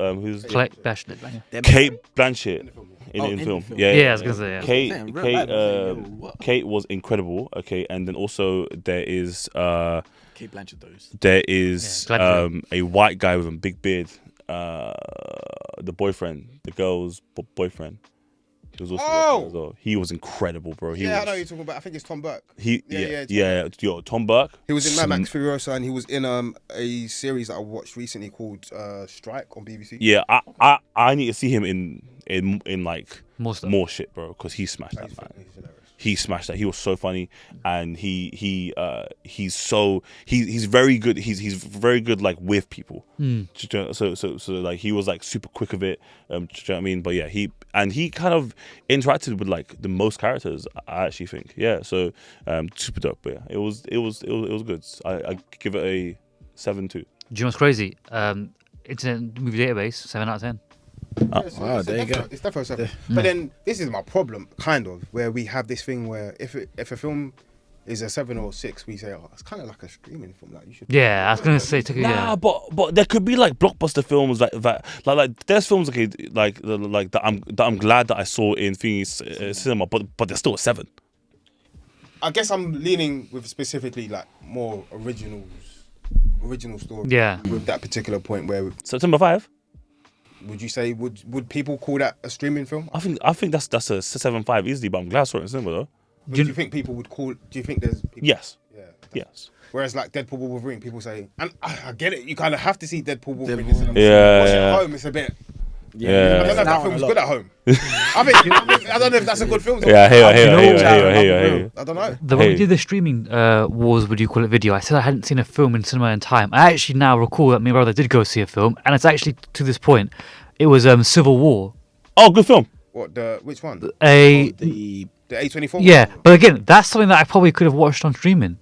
Kate Blanchett. Kate Blanchett in in the film. the film. Yeah, I was gonna say, yeah. Kate, Damn, real life, I was like, yo, what? Kate was incredible. Okay, and then also there is Kate Blanchett, those. Yeah, glad a white guy with a big beard, the boyfriend, the girl's boyfriend. He was also working as well. He was incredible, bro. He Yeah, I was, know who you're talking about. I think it's Tom Burke. Yo, Tom Burke. He was in Mad Max Furiosa, and he was in a series that I watched recently called Strike on BBC. Yeah, I need to see him in like More stuff. more shit, bro, because he smashed that, man. He's hilarious. He smashed that. He was so funny, and he's very good. He's very good, like, with people. So like he was like super quick of it. Do you know what I mean? But yeah, he kind of interacted with like the most characters, I actually think. Yeah, so super dope. But yeah, it was good. I give it a 7.2. Do you know what's crazy? Internet Movie Database, 7 out of 10. Wow, there you go. It's definitely 7. But then this is my problem, kind of, where we have this thing where if a film is a 7 or 6, we say, oh, it's kind of like a streaming film. Like you should. Yeah, I was gonna say, Nah, but there could be like blockbuster films like that. Like there's films like that I'm glad that I saw in cinema, but they're still a 7. I guess I'm leaning with specifically like more original story. Yeah. With that particular point, where September 5. would you say would people call that a streaming film? I think that's a 7.5 easily, but I'm glad I saw it in cinema though. Do you think people would call? Do you think there's? People, Yes. Yeah. Yes. Whereas like Deadpool Wolverine, people say, and I get it. You kind of have to see Deadpool Wolverine. Deadpool. In cinema. Yeah, Watch it yeah. at home. It's a bit. Yeah. I don't know if Now that on film's a good lot. at home. I don't know if that's a good film. Yeah, I hear you. I don't know. When we did the streaming wars, would you call it, video, I said I hadn't seen a film in cinema in time. I actually now recall that my brother did go see a film, and it's actually, to this point, it was Civil War. Oh, good film. What which one? The The A24. Yeah, but again, that's something that I probably could have watched on streaming.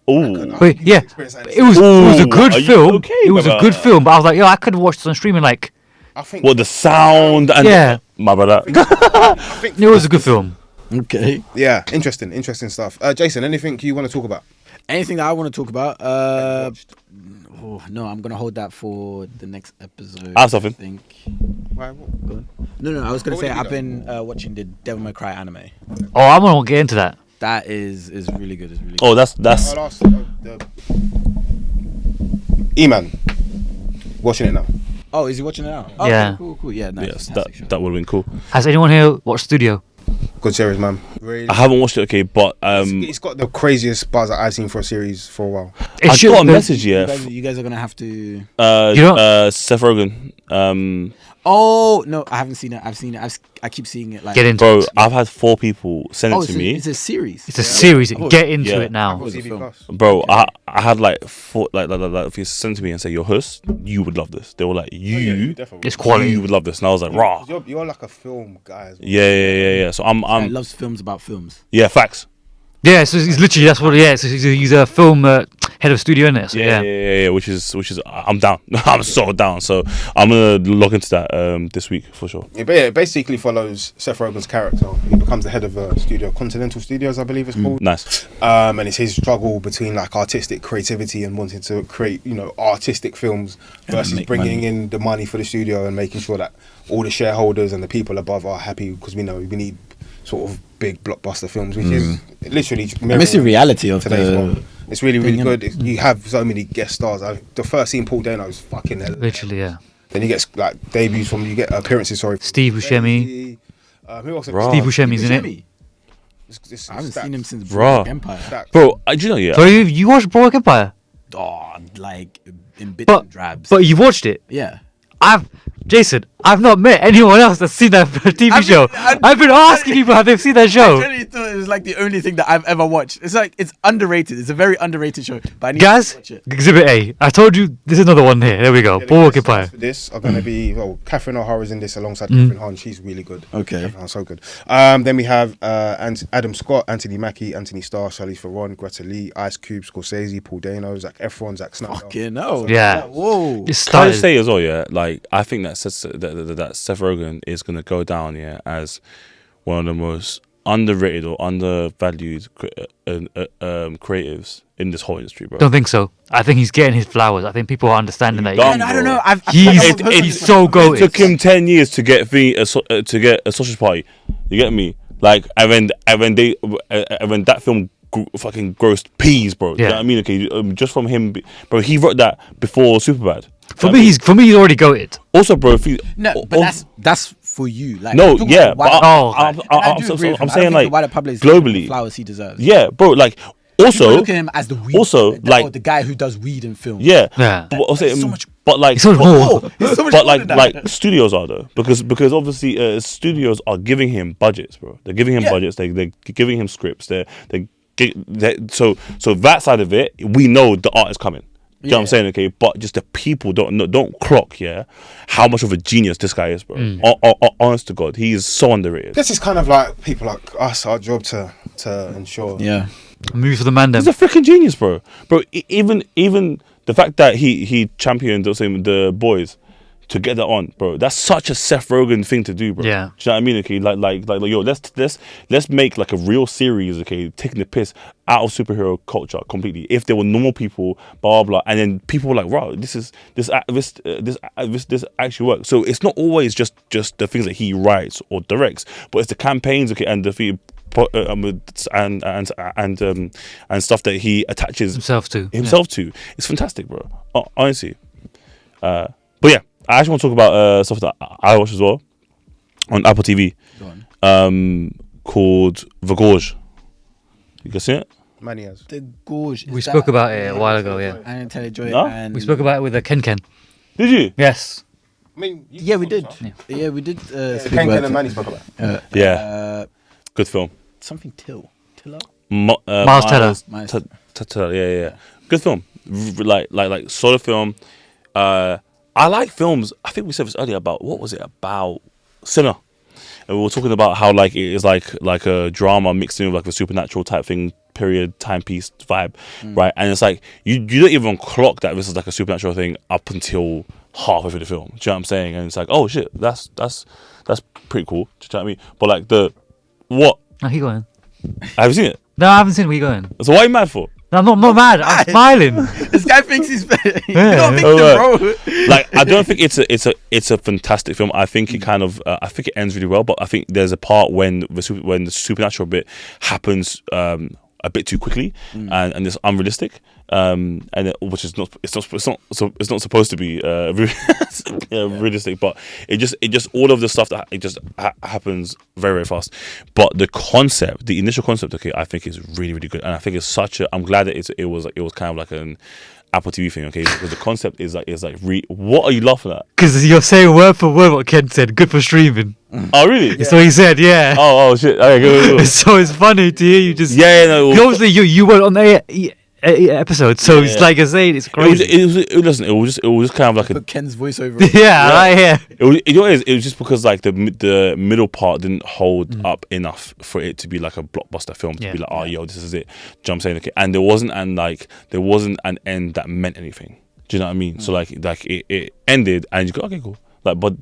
Ooh. But yeah, it was a good Are you film. okay, It was a brother? good film, but I was like, yo, I could have watched it on streaming. Like, I think. What, the sound and Yeah. my brother. I think it was a good film. Okay. Yeah, interesting stuff. Jason, anything you want to talk about? Anything that I want to talk about? Watched. No, I'm gonna hold that for the next episode. I have something. think. Why, what? Go on. No, I was gonna What say have you I've been watching the Devil May Cry anime. Oh, I'm gonna get into that. That is really good. It's really good. Oh, that's I'll ask the E-Man. Watching it now. Oh, is he watching it now? Yeah. Okay, cool. Yeah, nice. yes, fantastic show. that would have been cool. Has anyone here watched Studio? Good series, man. Really. I haven't watched it, okay, but It's got the craziest buzz that I've seen for a series for a while. I got a message You here. you guys are gonna have to. You know- Seth Rogen. Oh no, I haven't seen it. I've seen it. I keep seeing it. Like, Get into Bro, it. I've had 4 people send it to me. It's a series. It's a series. Get into Yeah. it now. Apple was a TV film. Plus. Bro, I had like 4, like if you send to me and say, "Yo, Huss, you would love this." They were like, "You, Definitely. It's quality. you would love this," and I was like, "Raw." You're like a film guy as well. Yeah. So I I'm loves films about films. yeah, facts. Yeah, so he's literally, that's what. Yeah, so he's a film head of studio in it. So Yeah. Which is I'm down. I'm so down. So I'm gonna look into that this week for sure. Yeah, but yeah, it basically follows Seth Rogen's character. He becomes the head of a studio, Continental Studios, I believe it's called. Nice. And it's his struggle between like artistic creativity and wanting to create, artistic films versus make bringing money. in the money for the studio and making sure that all the shareholders and the people above are happy, because we know we need sort of big blockbuster films, which is literally I miss the reality of today's the. world. It's really thing, good. You have so many guest stars. The first scene, Paul Dano is fucking hell. literally, yeah. Then you get like debuts from, you get appearances. Sorry, Steve Buscemi. Who else? Raw. Steve Buscemi's in it. Buscemi. I haven't Stacked. seen him since Raw. Brokeback Empire. Stacked. Bro, do you know? Yeah. So you watched Brokeback Empire, Oh, like in bits but and drabs. but you watched it. yeah. Jason, I've not met anyone else that's seen that TV show. I've been asking people have they seen that I show. really thought it was like the only thing that I've ever watched. It's like it's underrated. It's a very underrated show. But I need Gaz, to watch it. Exhibit A. I told you there's another one here. There we go. The Boardwalk guest stars Empire. for this are going to be Catherine O'Hara's in this alongside Catherine Hahn. She's really good. Okay. Catherine Hahn's so good. Then we have Adam Scott, Anthony Mackie, Anthony Starr, Charlize Theron, Greta Lee, Ice Cube, Scorsese, Paul Dano, Zac Efron, Zack Snyder. Fucking hell. Yeah. Whoa. It Can I started. just say as well, yeah, like I think that Seth Rogen is gonna go down, yeah, as one of the most underrated or undervalued creatives in this whole industry, bro. Don't think so. I think he's getting his flowers. I think people are understanding that. Dumb, I don't know. He's so It goated. took him 10 years to get a sausage party. You get me? Like, and when that film fucking grossed peas, bro. You Yeah. know what I mean? Okay, just from him, bro. He wrote that before Superbad. For me, he's already goated. Also, bro. If you, No, but that's for you. Like, no, I'm talking yeah, about but wider- Oh, and I do agree with him. I'm I saying don't think like the wider public is giving him the globally, flowers he deserves. yeah, bro. Like People also, look at him as the weed, also, like- or the guy who does weed in film. yeah, Yeah. But, also, so much- but like, It's so much more. There's so much but more than that. like studios are though, because obviously studios are giving him budgets, bro. They're giving him budgets. They're giving him scripts. So that side of it, we know the art is coming. You know what I'm saying? Okay, but just the people don't clock, yeah, how much of a genius this guy is, bro. Honest to God, he is so underrated. This is kind of like people like us, our job to ensure. Yeah. Moves for the man then. He's a freaking genius, bro. Bro, even the fact that he championed the boys to get that on, bro. That's such a Seth Rogen thing to do, bro. Yeah. Do you know what I mean? Okay, like yo, let's make like a real series, okay, taking the piss out of superhero culture completely. If there were normal people, blah blah, and then people were like, wow, this actually works. So it's not always just the things that he writes or directs, but it's the campaigns, okay, and the and stuff that he attaches Himself to. It's fantastic, bro. Honestly. But yeah, I actually want to talk about stuff that I watch as well on Apple TV. Go on. Called The Gorge. You guys seen it? Manias. The Gorge. We spoke about it a while ago, yeah. And IntelliJoy. No? And We spoke about it with the Ken. Did you? Yes. I mean, Yeah, we did. Yeah, we did. Speak Ken about and it. Manny spoke about it. Yeah. Good film. Something Tiller. Miles Teller. Yeah. Good film. Like solid film. I like films. I think we said this earlier about what was it about Sinner, and we were talking about how like it is like a drama mixed in with like a supernatural type thing, period timepiece vibe, right? And it's like you don't even clock that this is like a supernatural thing up until halfway through the film. Do you know what I'm saying? And it's like, oh shit, that's pretty cool. Do you know what I mean? But like what? No, keep going. Have you seen it? No, I haven't seen where you going. So what are you mad for? No, I'm not mad. I'm smiling. This guy thinks he's. You Yeah. don't think Oh, bro. Like I don't think it's a fantastic film. I think it kind of I think it ends really well, but I think there's a part when the supernatural bit happens a bit too quickly and it's unrealistic, which is it's not supposed to be realistic, but it just all of the stuff that it just happens very very fast. But the initial concept, okay, I think is really really good, and I think it's I'm glad that it was kind of like an Apple TV thing, okay, because the concept is like what are you laughing at? Because you're saying word for word what Ken said. Good for streaming. Oh really? That's what he said, yeah. Oh shit. Okay, go. So it's funny to hear you just. Yeah, no. Obviously, you weren't on the episode, so it's like I saying it's crazy. It was just kind of like Put Ken's voiceover. Yeah, right here. it was just because like the middle part didn't hold up enough for it to be like a blockbuster film to be like, oh yo, this is it. Do you know what I'm saying? Okay, and there wasn't an end that meant anything. Do you know what I mean? So like it ended and you go, okay, cool. Like but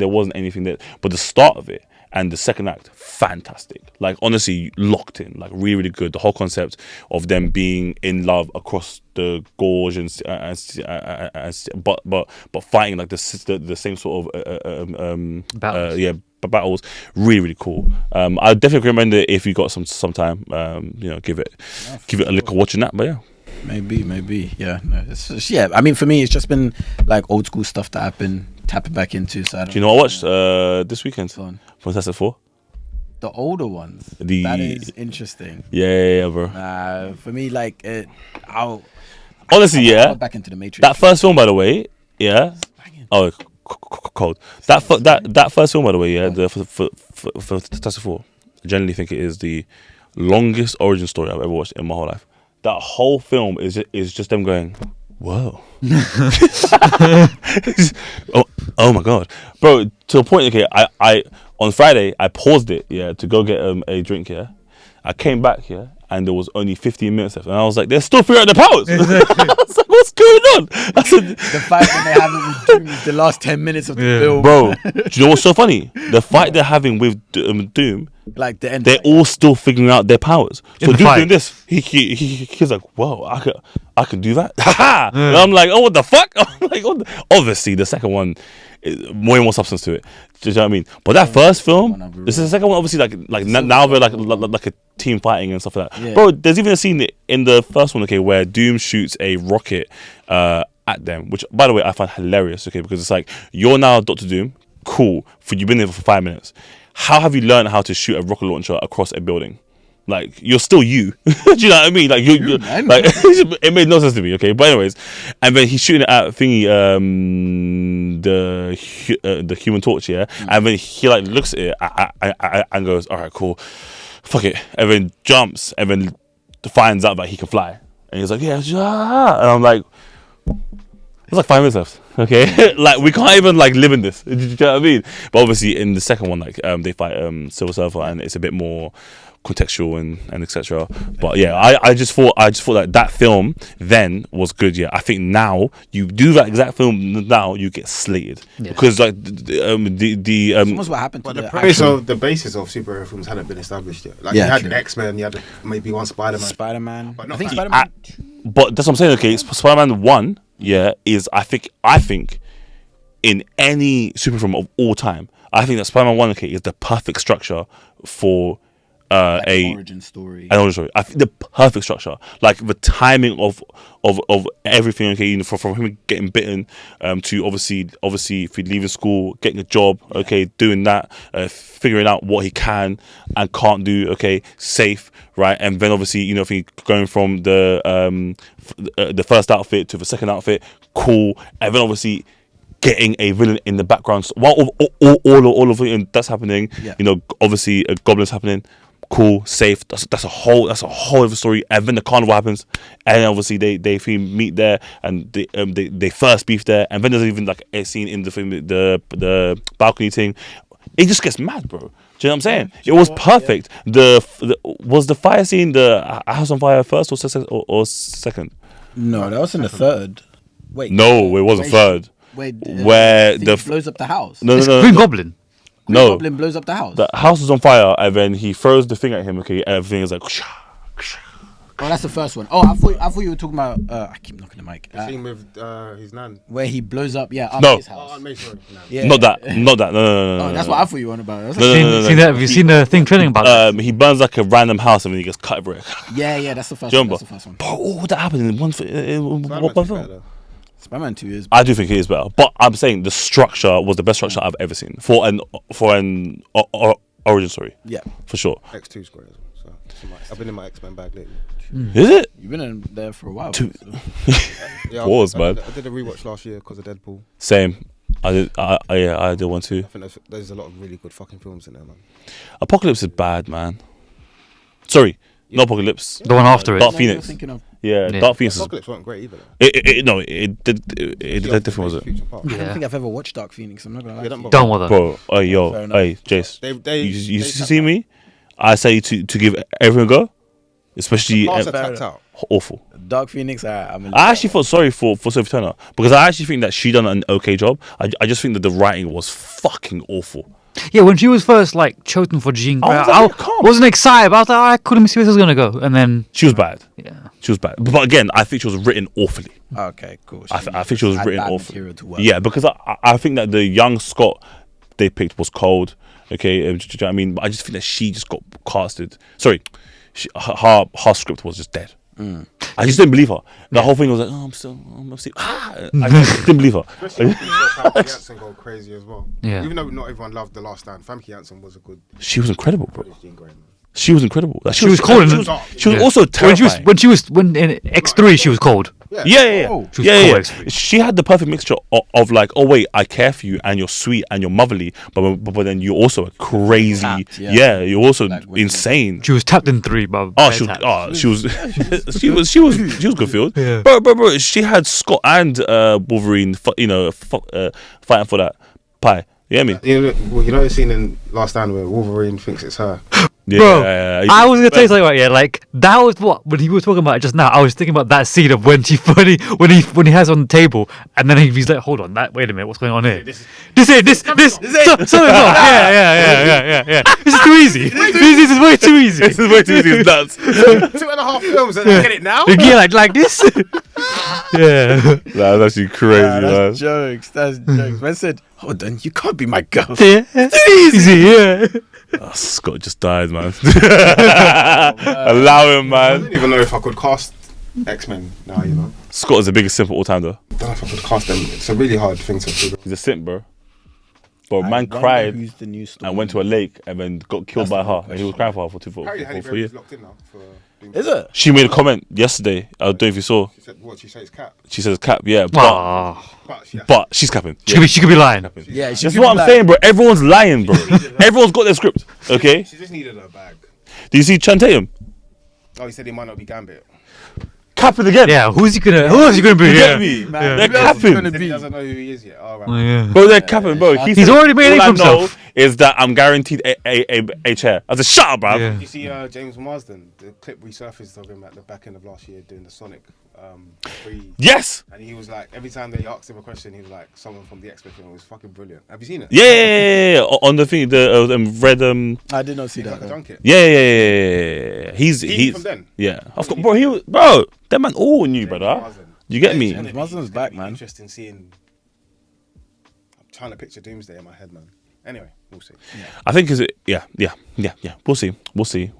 there wasn't anything there. But the start of it and the second act, fantastic. Like honestly, locked in. Like really, really good. The whole concept of them being in love across the gorge but fighting like the same sort of Battles. battles. Really, really cool. I definitely recommend it if you got some time. Give it a look watching that. But yeah. Maybe. Yeah. No, it's just, yeah. I mean, for me, it's just been like old school stuff that I've been tapping back into. So Do you know what I watched this weekend? Go on. Fantastic Four. The older ones. The- That is interesting. Yeah, bro. For me, like Honestly, yeah. Back into the Matrix. That first film, by the way, yeah. Oh, cold. That first film, by the way, yeah, the for Fantastic Four, I generally think it is the longest origin story I've ever watched in my whole life. That whole film is just them going, whoa. oh my god, bro, to a point. Okay, I on Friday I paused it, yeah, to go get a drink, yeah. I came back here and there was only 15 minutes left, and I was like, they're still figuring out the powers. Exactly. I was like, what's going on? I said, The fight that they have with Doom is the last 10 minutes of the film. bro, do you know what's so funny? The fight they're having with Doom, Like the end. they're all still figuring out their powers. So In the Doom's fight. doing this. He's like, whoa, I could do that. Ha! And I'm like, oh, what the fuck? I'm like, obviously the second one, way more substance to it. Do you know what I mean? But that first film, this is the second one. Obviously, like now they're like a team fighting and stuff like that. Yeah. Bro, there's even a scene in the first one, okay, where Doom shoots a rocket at them, which, by the way, I find hilarious. Okay, because it's like, you're now Dr. Doom. Cool. You've been there for 5 minutes. How have you learned how to shoot a rocket launcher across a building? Like, you're still you. Do you know what I mean? Like, you're like, it made no sense to me. Okay, but anyways, and then he's shooting it at thingy, the Human Torch, yeah, and then he like looks at it and goes, all right, cool, fuck it, and then jumps and then finds out that he can fly, and he's like, yeah, and I'm like, there's like 5 minutes left. Okay, like we can't even like live in this. Do you know what I mean? But obviously in the second one, like they fight Silver Surfer, and it's a bit more contextual and etc. But yeah, I just thought that film then was good. Yeah, I think now you do that exact film now, you get slated because like Almost what happened to But the the premise actual of the basis of superhero films hadn't been established yet. Like Yeah, you had true. X-Men, you had maybe one Spider-Man. Spider-Man. But I not think that- Spider-Man. but that's what I'm saying. Okay, Spider-Man 1, yeah, is I think in any super film of all time, I think that Spider-Man 1, okay, is the perfect structure for An origin story. an origin story. I think the perfect structure, like the timing of everything. Okay, you know, from him getting bitten to obviously if he leaving school, getting a job. Okay, doing that, figuring out what he can and can't do. Okay, safe, right, and then obviously you know if he going from the first outfit to the second outfit, cool, and then obviously getting a villain in the background while all of it that's happening. Yeah. You know, obviously a goblin's happening. Cool, safe. That's a whole other story. And then the carnival happens, and obviously they meet there, and they first beef there, and then there's even like a scene in the film, the balcony thing. It just gets mad, bro. Do you know what I'm saying? It was perfect. Was the fire scene the house on fire first or second? No, that was in the third. Wait. No, it wasn't third. Wait. Where the the blows up the house. no. Green Goblin. Green No. Goblin blows up the house. The house is on fire, and then he throws the thing at him. Okay, and everything is like. Oh, that's the first one. Oh, I thought you were talking about. I keep knocking the mic. The scene with his nan. Where he blows up, up No. his house. Oh, mate, sorry. No. Yeah. Not that. No. Oh, that's what I thought you were on about. I was No, like, no, no. Have you seen the thing trailing about that? He burns like a random house, and then he gets cut everywhere. yeah, that's the first Do you one. remember? That's the first one. Bro, all that happened in one film. Spider-Man 2 is. I do think it is better, but I'm saying the structure was the best structure I've ever seen for an origin story. Yeah. For sure. X2 is great as well. So I've been in my X-Men bag lately. Is it? You've been in there for a while. Two- so. Yeah, Pause, I man. did a rewatch last year because of Deadpool. Same. I did one too. I think there's a lot of really good fucking films in there, man. Apocalypse is bad, man. Sorry, not Apocalypse. The one after it. Dark What you're Phoenix. thinking of? Yeah, Yeah. Dark Phoenix is. Apocalypse weren't great either. It did different, was it? Future Park. I don't Yeah. think I've ever watched Dark Phoenix. I'm not gonna lie. Yeah, to you. Don't bother. Bro, yo, Fair enough. hey, Jace. They You tapped see out. me? I say to give everyone a go, especially Cast are tapped out. awful. Dark Phoenix. I'm I actually felt sorry for Sophie Turner because I actually think that she done an okay job. I just think that the writing was fucking awful. Yeah, when she was first like chosen for Jean Grey, was I like, come. wasn't excited about that. I couldn't see where this was gonna go, and then She was bad. yeah, She was bad. But again, I think she was written awfully. Okay, cool. I think she was had written bad awfully. material to work. Yeah, because I think that the young Scott they picked was cold. Okay, do you know what I mean? But I just think that she just got casted. Sorry, her script was just dead. I just didn't believe her. The whole thing was like, I'm still. I just didn't believe her. Especially when you saw Famke Janssen go crazy as well. Yeah. Even though not everyone loved The Last Stand, Famke Janssen was a good She was incredible, bro. Jean Grey, man. She was incredible. Like, She was cold in She it. was also terrifying. when in X3 she was cold. Yeah. Oh. She was Yeah. co-ex-free. She had the perfect mixture of like, oh wait, I care for you and you're sweet and you're motherly, but then you're also a crazy. Tapped, yeah. Yeah, you're also Like, when- insane. She was tapped in 3, bro. Oh, Bare she was, tapped. she was good field. Yeah. Bro. She had Scott and Wolverine, fighting for that pie. You get me? You know the scene in Last Stand where Wolverine thinks it's her. Yeah, Bro, yeah. I was gonna tell you something about like that was what when he was talking about it just now. I was thinking about that scene of when he has on the table and then he's like, hold on, wait a minute, what's going on here? This. Something wrong. Yeah. This is too easy. This is way too easy. This is way too easy. It's nuts. 2.5 films and I get it now. Yeah, like this. Yeah. That's actually crazy, man. That's jokes. That's jokes. Man said, hold on, you can't be my girl. Yeah. Easy. Yeah. Oh, Scott just died, man. Allow him, I man. don't even know if I could cast X-Men now, you know. Scott is the biggest simp of all time, though. I don't know if I could cast them. It's a really hard thing to figure. He's a simp, bro. Bro, I man wonder cried Who's the new story? and went to a lake and then got killed That's by the real her. And he was crying for her for Apparently, Halle 4 Berry's years. locked in now for. Is it? She made a comment yesterday. I don't know if you saw. She said, "What?" She says, "Cap." She says cap, yeah, Ah. But she's capping. She could be lying. Yeah, That's what I'm saying, bro. Everyone's lying, bro. Everyone's got their script, okay? she just needed her bag. Do you see Chan Tatum? Oh, he said he might not be Gambit. Capping again. Yeah, who else you gonna be? You Yeah. get me? Man, They're who else is capping. gonna He doesn't know who he is yet. All right. Oh, yeah. Bro, they're capping, bro. He's already made it all for I know himself. is that I'm guaranteed a chair. I said, shut up, bro. Yeah. Did you see James Marsden? The clip resurfaced of him at the back end of last year doing the Sonic 3. Yes. And he was like, every time they asked him a question, he was like, someone from the X-Men film. It was fucking brilliant. Have you seen it? Yeah. On the thing, the red. I did not see He's that. like a though. junket. Yeah. He's from then? Yeah. Of course, bro. He was, bro. That man all knew, brother. Marsden. You get me? James Marsden's back, man. Interesting seeing. I'm trying to picture Doomsday in my head, man. Anyway, we'll see. I think is it. Yeah. We'll see.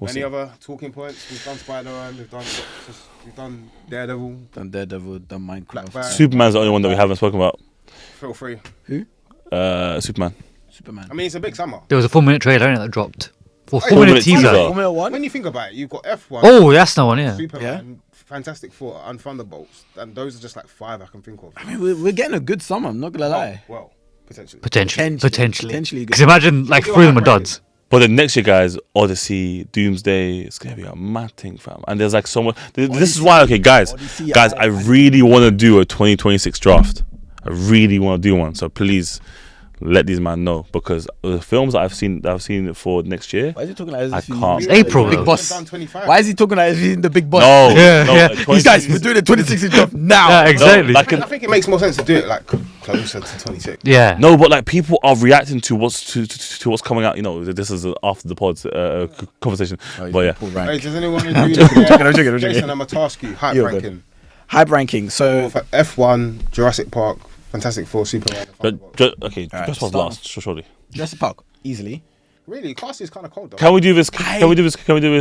Any other talking points? We've done Spider-Man. We've done Daredevil. Done Daredevil, done Minecraft. Black Bag. Superman's the only one that we haven't spoken about. Feel free. Superman. Superman. I mean, it's a big summer. There was a 4-minute trailer that dropped. Hey, 4-minute teaser. teaser. Formula One? When you think about it, you've got F1. Oh, that's the one. Yeah. Superman, Fantastic Four, and Thunderbolts, and those are just like 5 I can think of. I mean, we're getting a good summer, I'm not gonna lie. Well, potentially. Potentially. Potentially good. Because imagine like We'll 3 of them are hype duds. But then next year, guys, Odyssey, Doomsday, it's gonna be a mad thing, fam. And there's like so much. This is why, okay, guys, Odyssey, I really want to do a 2026 draft. I really want to do one. So please let these man know, because the films that I've seen for next year. Why is he talking like I as if he's can't. It's April, Big though. boss? Done 25. Why is he talking like as if he's the big boss? No, Yeah, no, yeah. These guys, we're doing the 26 draft now. Yeah, exactly. like I think it makes more sense to do it like closer to 26. Yeah. no, but like people are reacting to what's coming out. You know, this is after the pod's conversation. But yeah, Full Hey, rank. does anyone agree? I'm joking. Jason, I'm gonna task you. Hype You're ranking. Hype ranking. So For F1, Jurassic Park, Fantastic Four, Superman. and Thunderbolts. okay, Alright, just was start. last, surely. Jurassic Park, easily. Really, cast is kind of cold though. Can we do this? Can we do this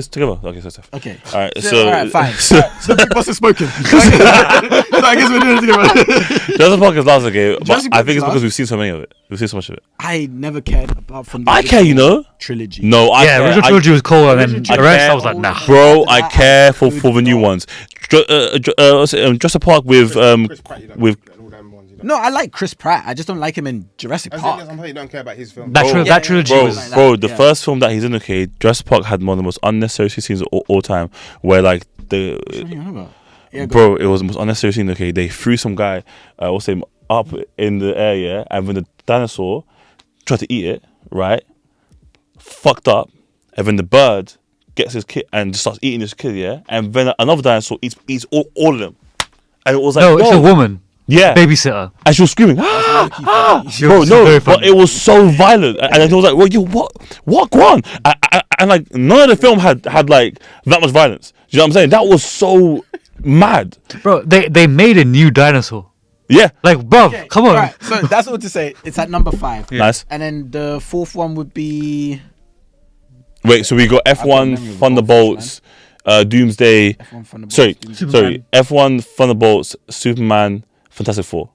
together? Okay, so Seth. Okay. All right, so alright, fine. so So the big boss is smoking. So I guess we're doing it together. Jurassic Park is last, okay, but Jurassic I Park think is it's because last. we've seen so many of it. We've seen so much of it. I never cared about from the I care, you know. trilogy. No, I Yeah, care. original trilogy was cool, and then Original the rest trilogy- I was like, nah. Bro, After I that, care I for the new could ones. Jurassic Park with Chris Pratt, you don't with and all them ones, you don't. No, I like Chris Pratt. I just don't like him in Jurassic As Park. long as I'm you don't care about his film. That, Bro, that trilogy bro, was. like that. bro, the Yeah. first film that he's in, okay, Jurassic Park had one of the most unnecessary scenes of all time, where like What are you on about? Yeah, go bro, it was the most unnecessary scene. Okay, they threw some guy, what's his name, up in the air, yeah, and when the dinosaur tried to eat it, right, fucked up, and then the bird gets his kid and just starts eating his kid, yeah, and then another dinosaur eats all of them, and it was like, No, it's yo, a woman. yeah, Babysitter. and she was screaming, bro, was no, very but funny. it was so violent, and it was like, well, you what, go on, and like none of the film had like that much violence. You know what I'm saying? That was so mad. Bro, they made a new dinosaur. Yeah, Like, bruv, come on. Alright, so that's all to say. It's at number 5. nice. And then the fourth one would be Wait, so we got F1 memory of Thunderbolts, Doomsday. F1 Thunderbolts. Sorry, Doomsday. sorry. F1 Thunderbolts, Superman, Fantastic Four.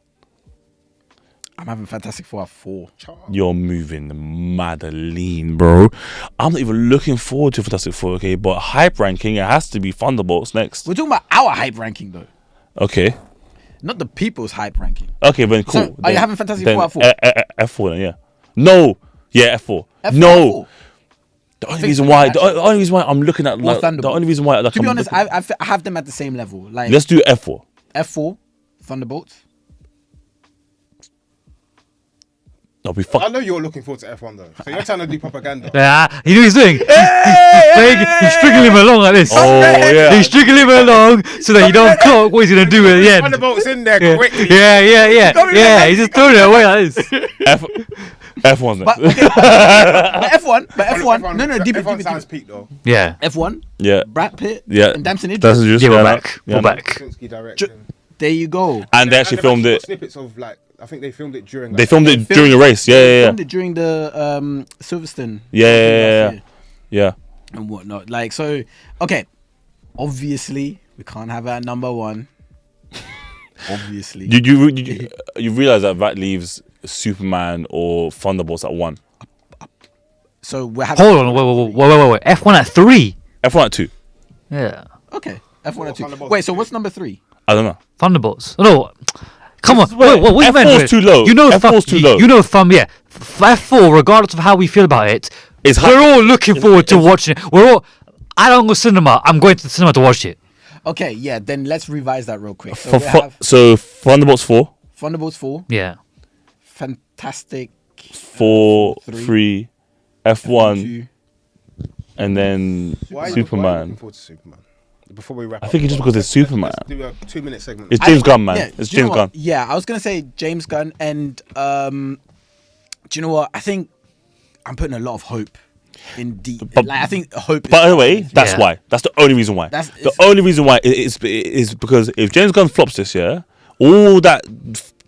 I'm having Fantastic Four at 4. You're moving mad lean, bro. I'm not even looking forward to Fantastic Four, okay? But hype ranking, it has to be Thunderbolts next. We're talking about our hype ranking though. Okay. Not the people's hype ranking. Okay, then cool. So, are you having Fantastic Four at 4? F4 then, yeah. No. Yeah, F4. F4, No. F4. The only reason why I'm looking at Or the Thunderbolts. only reason why like, To be I'm honest, looking- I have them at the same level. Like let's do F4. F4, Thunderbolts. No, we I fuck. know you're looking forward to F1 though, so you're trying to do propaganda. Yeah, you know what he's doing. He's stringing him along like this. Oh yeah. He's stringing him along so that you don't clock what he's gonna do at the end. Thunderbolts in there Yeah, quickly. yeah. He's just throwing it away like this. F1's But, next. okay, but F1. No, deep F1 it. sounds peak though. Yeah. F1. Yeah. Brad Pitt. Yeah. And Damson Idris. That's just Yeah, we're yeah, back. yeah, We're man. back. Krasinski directing. There you go. And they actually they've filmed got it. Snippets of like, I think they filmed it during. They Like, filmed it during the race. They Yeah. filmed it during the Silverstone. Yeah. Yeah. And whatnot. Like so. Okay. Obviously, we can't have our number one. Obviously. You realize that leaves Superman or Thunderbolts at 1. So we're having. Hold on, wait. F1 at 3. F1 at 2. Yeah. Okay. F1 at 2. Thunderbolts Wait. So at what's number 3? I don't know. Thunderbolts. No. Come on. Wait, What you meant? F4's too low. You know, F4's too low. You know, yeah. F4, regardless of how we feel about it, It's we're all looking forward to watching it. I don't go cinema. I'm going to the cinema to watch it. Okay. Yeah. Then let's revise that real quick. So we have So Thunderbolts 4, Thunderbolts 4. Yeah. Fantastic 4, Three. 3, F1, 2. and then why are you looking Superman. forward to Superman? Before we wrap I up, think it's just because it's Superman. Let's do a 2-minute segment. It's James Gunn, man. Yeah, It's do you know James what? Gunn. Yeah, I was gonna say James Gunn, and do you know what? I think I'm putting a lot of hope in But- I think hope. By the way, that's Yeah. why. That's the only reason why. The only reason why is because if James Gunn flops this year, all that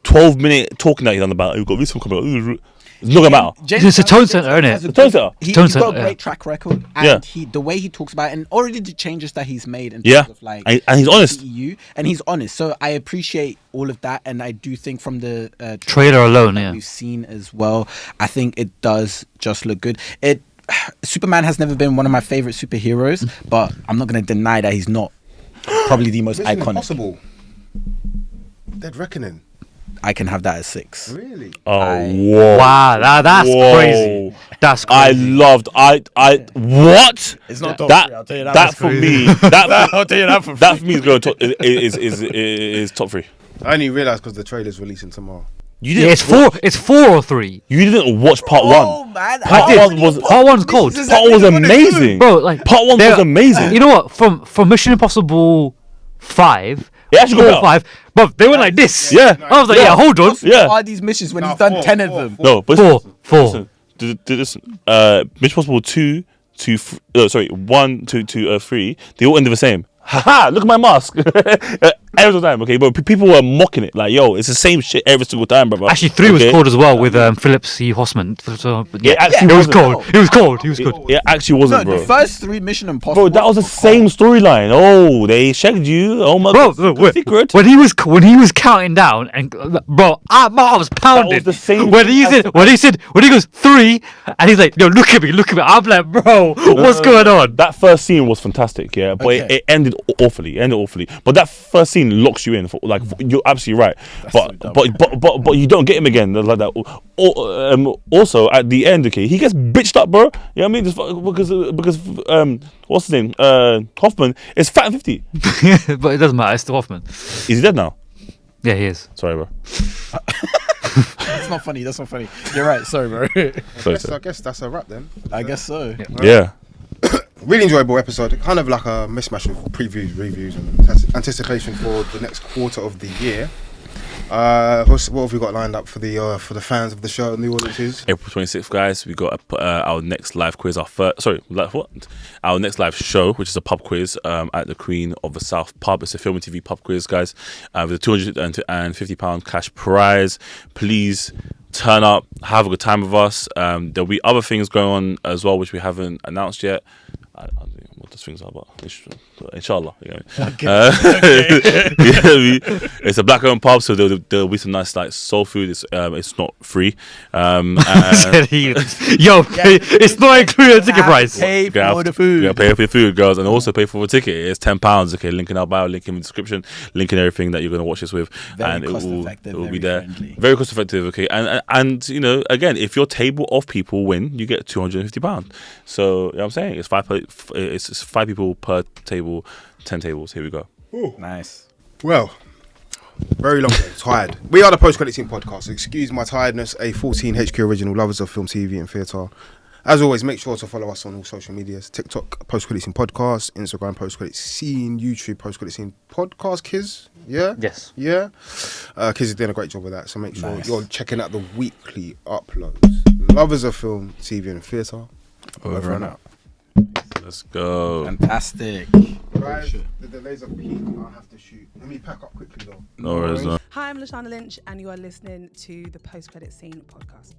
12-minute talking that he's done about, we've got this one coming out, it's not gonna matter. It's a tone setter, isn't it? has a It's a tone good- setter. He's Tone got setter, a great yeah. track record, and Yeah. the way he talks about it, and already the changes that he's made in Yeah. terms of like And he's honest. EU, and he's honest. So I appreciate all of that, and I do think from the Trailer alone, that yeah. we've seen as well, I think it does just look good. Superman has never been one of my favorite superheroes, but I'm not going to deny that he's not probably the most Mission iconic. Impossible. Dead Reckoning. I can have that as 6. Really? Oh, I- whoa. Wow, that's Whoa. crazy. That's I crazy. loved. What? It's not That. That for me. I'll tell you that for That for me is going to is top 3. I only realised because the trailer's releasing tomorrow. You Yeah, didn't. it's 4 or 3. You didn't watch part Oh 1. man, Part did. 1 was. Part 1's cold. This is Part 1 was exactly what they do. amazing, Bro, like Part 1 was they're- amazing. You know what? From Mission Impossible 5, It actually got 4, better. 5, bro, they were like this. Yeah. I was like, yeah, hold on. Yeah. What are these missions when Nah, he's done 4, 10 of 4, them? 4. No, but Four. listen, listen. Mission Impossible 2 to 1 to 3. They all ended the same. Haha! Look at my mask. Every single time, okay, but people were mocking it like, "Yo, it's the same shit every single time, bro." Actually, 3 was Okay? cold as well with Philip C. Hossman. So, yeah, actually it was wasn't. cold. It was cold. He was good. It actually wasn't, No, bro. the first 3 Mission Impossible. Bro, that was the same storyline. Oh, they shagged you. Oh my Bro, god, wait, secret. when he was counting down, and bro, my heart was pounding. the same when he thing said when he goes 3, and he's like, "Yo, look at me." I'm like, bro, what's going on? That first scene was fantastic, yeah, but Okay. it ended awfully. But that first scene locks you in. You're absolutely right. But you don't get him again like that. Also at the end, okay, he gets bitched up, bro. You know what I mean? Just because what's his name? Hoffman is fat and 50. But it doesn't matter. It's still Hoffman. Is he dead now? Yeah, he is. Sorry, bro. That's not funny. That's not funny. You're right. Sorry, bro. Sorry, I guess that's a wrap then. I guess so. Yeah. Really enjoyable episode. Kind of like a mismatch of previews, reviews, and anticipation for the next quarter of the year. What have we got lined up for the fans of the show and the audiences? April 26th, guys, we got our next live quiz. Our next live show, which is a pub quiz at the Queen of the South pub. It's a film and TV pub quiz, guys, with a £250 cash prize. Please turn up, have a good time with us. There'll be other things going on as well, which we haven't announced yet. We'll those things are, but inshallah. You know what I mean? Okay. You know what I mean? It's a black-owned pub, so there'll be some nice like soul food. It's not free. Said he- Yo, it's not included in the ticket price. Pay You gotta for the food. You gotta pay for your food, girls, and also pay for the ticket. It's £10. Okay, link in our bio, link in the description, link in everything that you're gonna watch this with, Very and cost it effective, will be very there. friendly. Very cost effective. Okay, and you know, again, if your table of people win, you get £250. So you know what I'm saying it's it's 5 people per table, 10 tables. Here we go. Nice. Well, very long day. Tired. We are the Post Credit Scene podcast. Excuse my tiredness. A 14 HQ original, lovers of film, TV, and theatre. As always, make sure to follow us on all social medias: TikTok, Post Credit Scene Podcast; Instagram, Post Credit Scene; YouTube, Post Credit Scene Podcast. Khiz, yeah, Yes. yeah. Khiz is doing a great job with that. So make sure Nice. you're checking out the weekly uploads. Lovers of film, TV, and theatre. Over and out. Let's go. Fantastic. Guys, the delays of peak. I have to shoot. Let me pack up quickly though. No worries. No. Hi, I'm Lashana Lynch, and you are listening to the Post Credit Scene podcast.